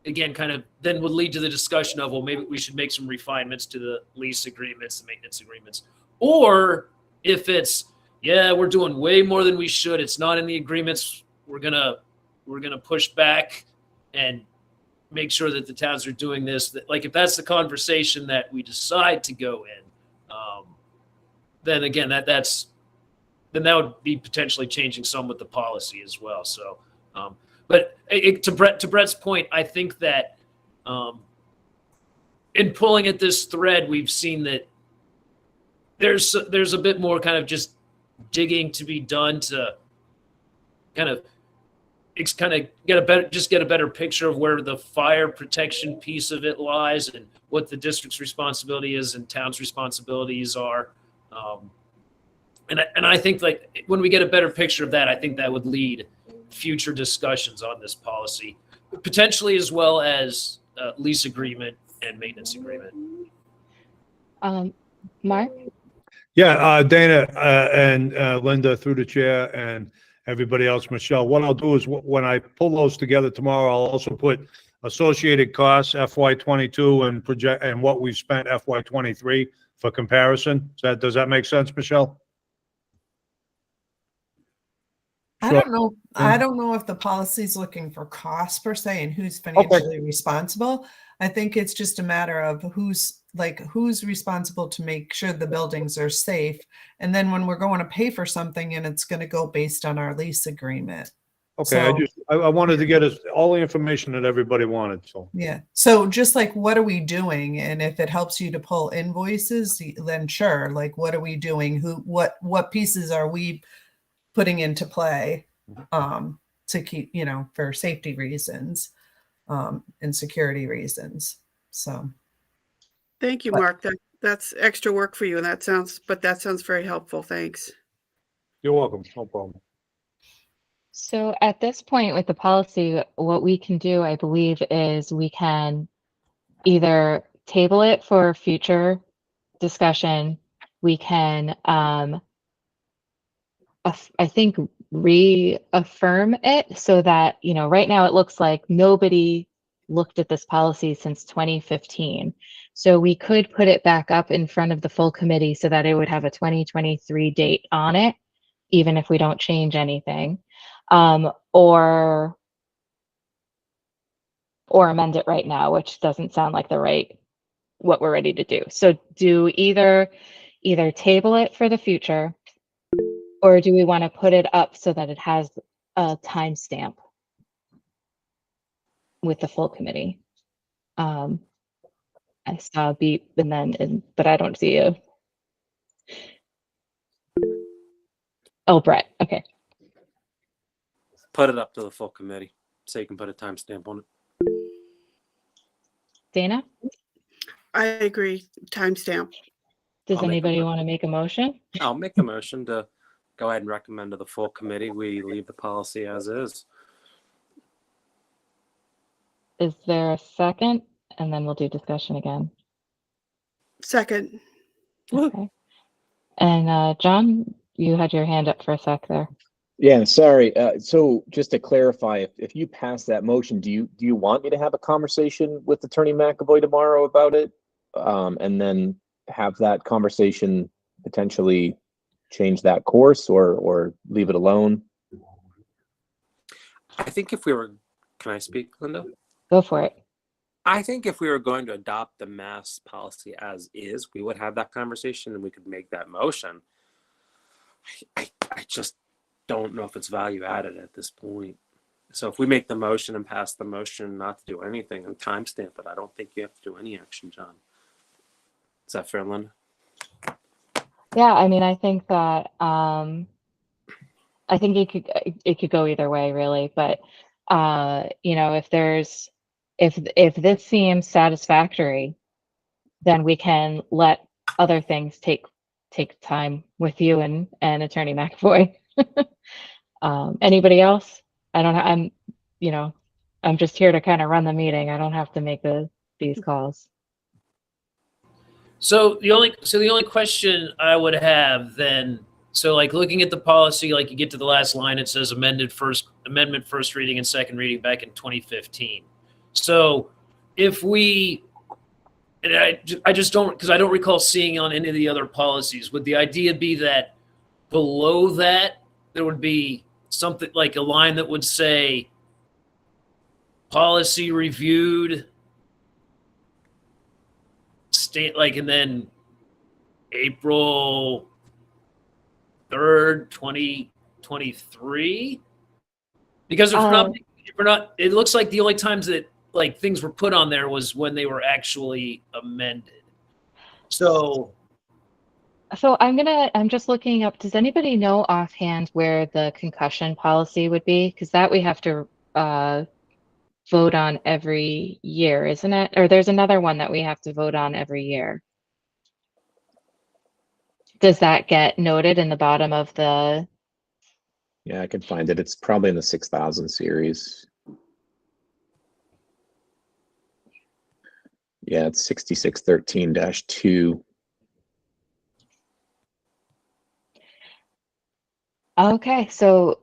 H: again, kind of then would lead to the discussion of, well, maybe we should make some refinements to the lease agreements, the maintenance agreements. Or if it's, yeah, we're doing way more than we should, it's not in the agreements, we're gonna push back and make sure that the towns are doing this. Like if that's the conversation that we decide to go in, then again, then that would be potentially changing some with the policy as well. So, but to Brett's point, I think that in pulling at this thread, we've seen that there's a bit more kind of just digging to be done to kind of get a better picture of where the fire protection piece of it lies and what the district's responsibility is and town's responsibilities are. And I think like when we get a better picture of that, I think that would lead future discussions on this policy, potentially as well as lease agreement and maintenance agreement.
A: Mark?
E: Yeah, Dana and Linda through the chair and everybody else, Michelle, what I'll do is when I pull those together tomorrow, I'll also put associated costs FY22 and project and what we've spent FY23 for comparison. Does that make sense, Michelle?
G: I don't know. I don't know if the policy is looking for costs per se and who's financially responsible. I think it's just a matter of who's responsible to make sure the buildings are safe. And then when we're going to pay for something and it's going to go based on our lease agreement.
E: Okay,
G: So,
E: I wanted to get us all the information that everybody wanted. So
G: yeah. So just like, what are we doing? And if it helps you to pull invoices, then sure. Like, what are we doing? What pieces are we putting into play to keep, for safety reasons and security reasons. So.
F: Thank you, Mark. That's extra work for you. And that sounds very helpful. Thanks.
E: you're welcome. No problem.
A: So at this point with the policy, what we can do, I believe, is we can either table it for future discussion. We can, I think, reaffirm it so that, right now it looks like nobody looked at this policy since 2015. So we could put it back up in front of the full committee so that it would have a 2023 date on it, even if we don't change anything. Or amend it right now, which doesn't sound like what we're ready to do. So do either table it for the future, or do we want to put it up so that it has a timestamp with the full committee? I saw a beep but I don't see you. Oh, Brett. Okay.
B: Put it up to the full committee so you can put a timestamp on it.
A: Dana?
F: I agree. Timestamp.
A: Does
B: I'll make a
A: anybody want to make a motion?
B: I'll make a motion to go ahead and recommend to the full committee we leave the policy as is.
A: Is there a second? And then we'll do discussion again.
F: Second.
A: Okay. And John, you had your hand up for a sec there.
D: Yeah, sorry. So just to clarify, if you pass that motion, do you want me to have a conversation with Attorney McAvoy tomorrow about it, and then have that conversation potentially change that course, or leave it alone?
B: I think can I speak, Linda?
A: Go for it.
B: I think if we were going to adopt the mass policy as is, we would have that conversation and we could make that motion. I just don't know if it's value added at this point. So if we make the motion and pass the motion not to do anything and timestamp it, I don't think you have to do any action, John. Is that fair, Linda?
A: Yeah, I mean, I think that I think it could go either way, really. But you know, if this seems satisfactory, then we can let other things take time with you and Attorney McAvoy. Anybody else? I don't. I'm, you know, I'm just here to kind of run the meeting. I don't have to make these calls.
H: So the only question I would have then, so like looking at the policy, like you get to the last line, it says amendment first reading and second reading back in 2015. So if we, and I just don't, because I don't recall seeing on any of the other policies, would the idea be that below that there would be something like a line that would say policy reviewed, state, like, and then April 3rd, 2023? Because if we're not, it looks like the only times that like things were put on there was when they were actually amended. So
A: I'm just looking up, does anybody know offhand where the concussion policy would be? Because that we have to vote on every year, isn't it? Or there's another one that we have to vote on every year. Does that get noted in the bottom of the?
D: Yeah, I can find it. It's probably in the 6000 series. Yeah, it's 6613-2.
A: Okay, so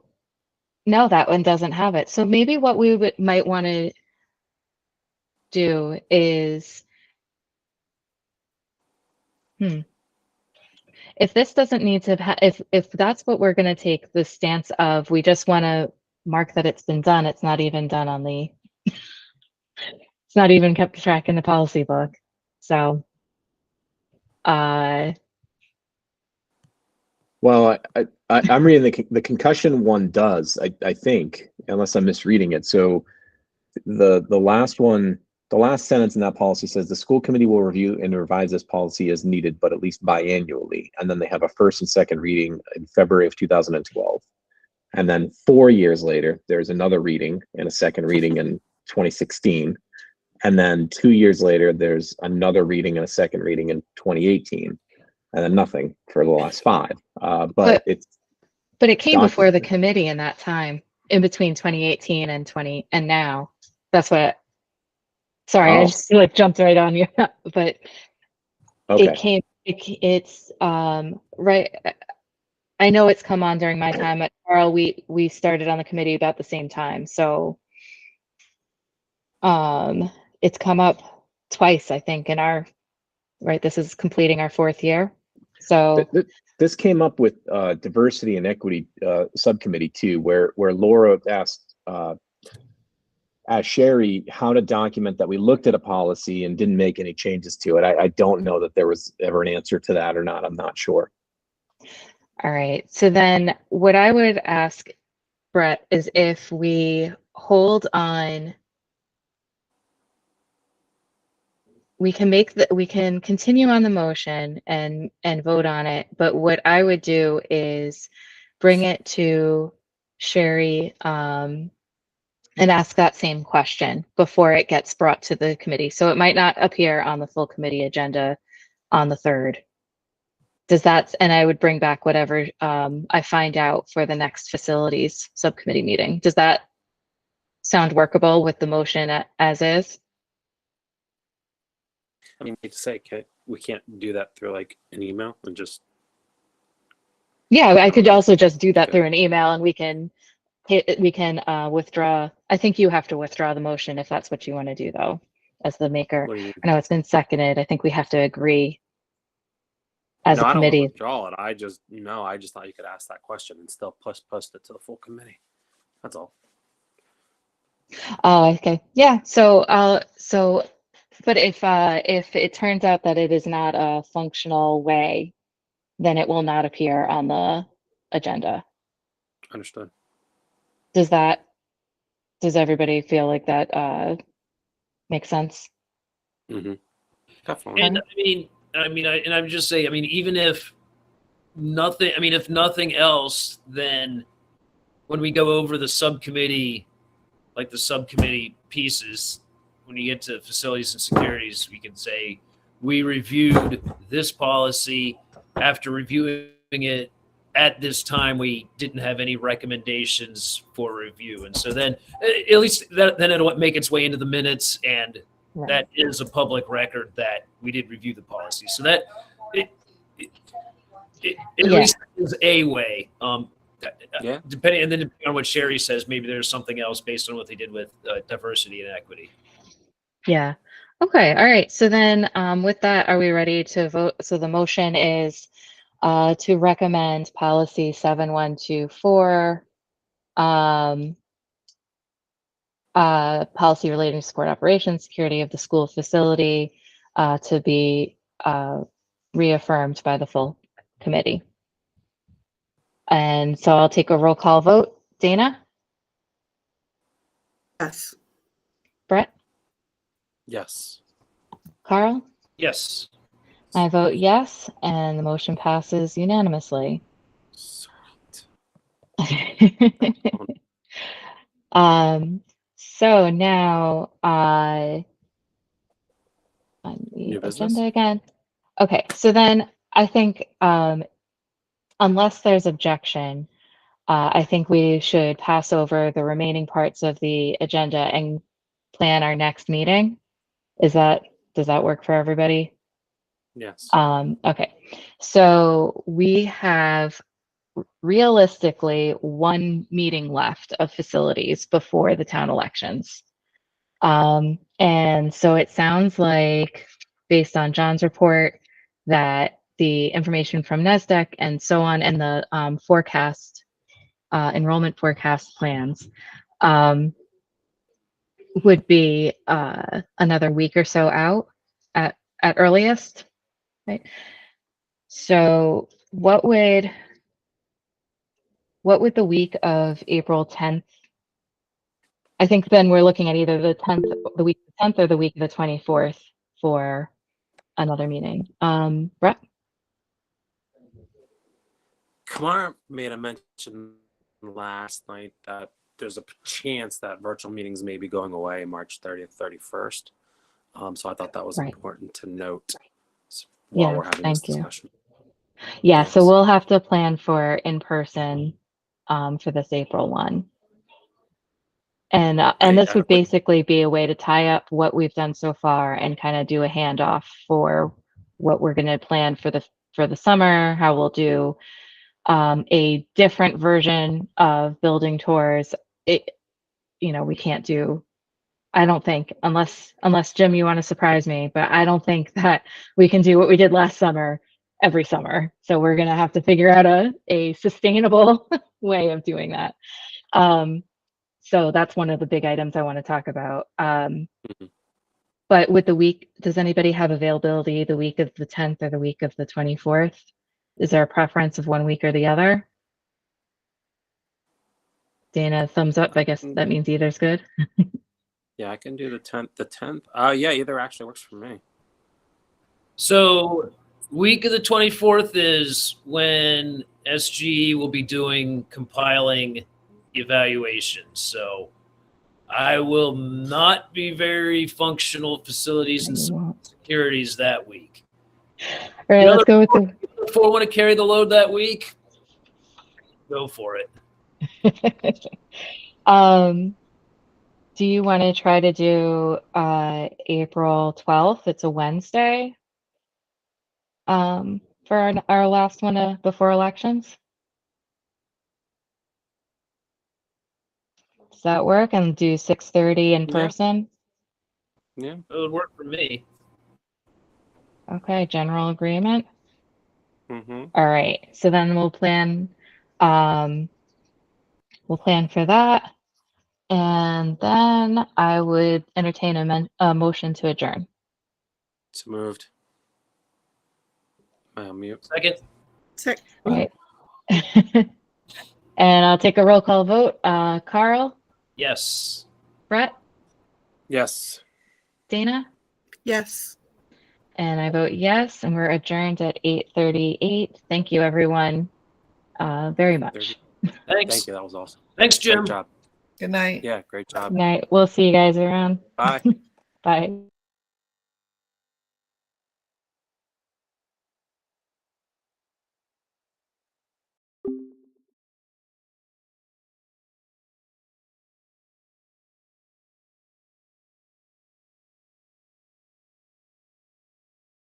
A: no, that one doesn't have it. So maybe what we might want to do is, if this doesn't need to, if that's what we're going to take the stance of, we just want to mark that it's been done. It's not even done on the, it's not even kept track in the policy book. So,
D: Well, I'm reading the concussion one does, I think, unless I'm misreading it. So the last one, the last sentence in that policy says the school committee will review and revise this policy as needed, but at least biannually. And then they have a first and second reading in February of 2012. And then 4 years later, there's another reading and a second reading in 2016. And then 2 years later, there's another reading and a second reading in 2018. And then nothing for the last 5. But it
A: came before the committee in that time, in between 2018 and now. That's what. Sorry, I just like jumped right on you, but
D: okay.
A: It's right. I know it's come on during my time at Carl. We started on the committee about the same time, so it's come up twice, I think, in our right. This is completing our 4th year. So
D: this came up with diversity and equity subcommittee too, where Laura asked Sherry how to document that we looked at a policy and didn't make any changes to it. I don't know that there was ever an answer to that or not. I'm not sure.
A: All right. So then what I would ask, Brett, is if we hold on, we can continue on the motion and vote on it. But what I would do is bring it to Sherry and ask that same question before it gets brought to the committee. So it might not appear on the full committee agenda on the 3rd. Does that, and I would bring back whatever I find out for the next facilities subcommittee meeting. Does that sound workable with the motion as is?
B: I mean, to say, we can't do that through like an email and just.
A: Yeah, I could also just do that through an email, and we can withdraw. I think you have to withdraw the motion if that's what you want to do, though, as the maker. I know it's been seconded. I think we have to agree as a committee.
B: I don't withdraw it. I just thought you could ask that question and still post it to the full committee. That's all.
A: Oh, okay. Yeah. So, but if it turns out that it is not a functional way, then it will not appear on the agenda.
B: Understood.
A: Does everybody feel like that makes sense?
B: Mm-hmm. Definitely.
H: And I would just say, even if nothing else, then when we go over the subcommittee, like the subcommittee pieces, when you get to facilities and securities, we can say, we reviewed this policy. After reviewing it at this time, we didn't have any recommendations for review. And so then at least then it'll make its way into the minutes, and
A: Right.
H: that is a public record that we did review the policy. So that at
A: Yeah.
H: least is a way.
B: Yeah.
H: Depending on what Sherry says, maybe there's something else based on what they did with diversity and equity.
A: Yeah. Okay. All right. So then with that, are we ready to vote? So the motion is to recommend policy 7124, policy relating to support operations, security of the school facility, to be reaffirmed by the full committee. And so I'll take a roll call vote. Dana,
F: Yes.
A: Brett,
B: Yes.
A: Carl,
H: Yes.
A: I vote yes, and the motion passes unanimously.
B: Sweet.
A: So now on the
B: New business?
A: agenda again. Okay, so then I think unless there's objection, I think we should pass over the remaining parts of the agenda and plan our next meeting. Does that work for everybody?
B: Yes.
A: Okay, so we have realistically one meeting left of facilities before the town elections. And so it sounds like, based on John's report, that the information from NESDEC and so on, and the forecast, enrollment forecast plans, would be another week or so out at earliest, right? So what would the week of April 10th? I think then we're looking at either the 10th, the week of the 10th, or the week of the 24th for another meeting. Brett?
B: Kamar made a mention last night that there's a chance that virtual meetings may be going away March 30th, 31st. So I thought that was
A: Right.
B: important to note while we're having this
A: thank you.
B: discussion.
A: Yeah, so
B: Thanks.
A: we'll have to plan for in-person for this April one. And this would basically be a way to tie up what we've done so far and kind of do a handoff for what we're going to plan for the summer, how we'll do a different version of building tours. We can't do, I don't think, unless Jim, you want to surprise me, but I don't think that we can do what we did last summer every summer. So we're going to have to figure out a sustainable way of doing that. So that's one of the big items I want to talk about. But with the week, does anybody have availability the week of the 10th or the week of the 24th? Is there a preference of one week or the other? Dana, thumbs up. I guess that means either's good.
B: Yeah, I can do the 10th. The 10th. Yeah, either actually works for me.
H: So week of the 24th is when SGE will be compiling evaluations. So I will not be very functional facilities and securities that week.
A: All right, let's go with the.
H: If I want to carry the load that week, go for it.
A: Do you want to try to do April 12th? It's a Wednesday. For our last one before elections. Does that work? And do 6:30 in person?
B: Yeah.
H: It would work for me.
A: Okay, general agreement.
B: Mm-hmm.
A: All right, so then we'll plan for that, and then I would entertain a motion to adjourn.
B: It's moved. I'll mute.
H: Second.
A: Right. And I'll take a roll call vote. Carl,
H: Yes.
A: Brett,
B: Yes.
A: Dana,
F: Yes.
A: and I vote yes, and we're adjourned at 8:38. Thank you, everyone, very much.
H: Thanks.
B: Thank you. That was awesome.
H: Thanks, Jim.
B: Great job.
G: Good night.
B: Yeah, great job.
A: Good night. We'll see you guys around.
B: Bye.
A: Bye.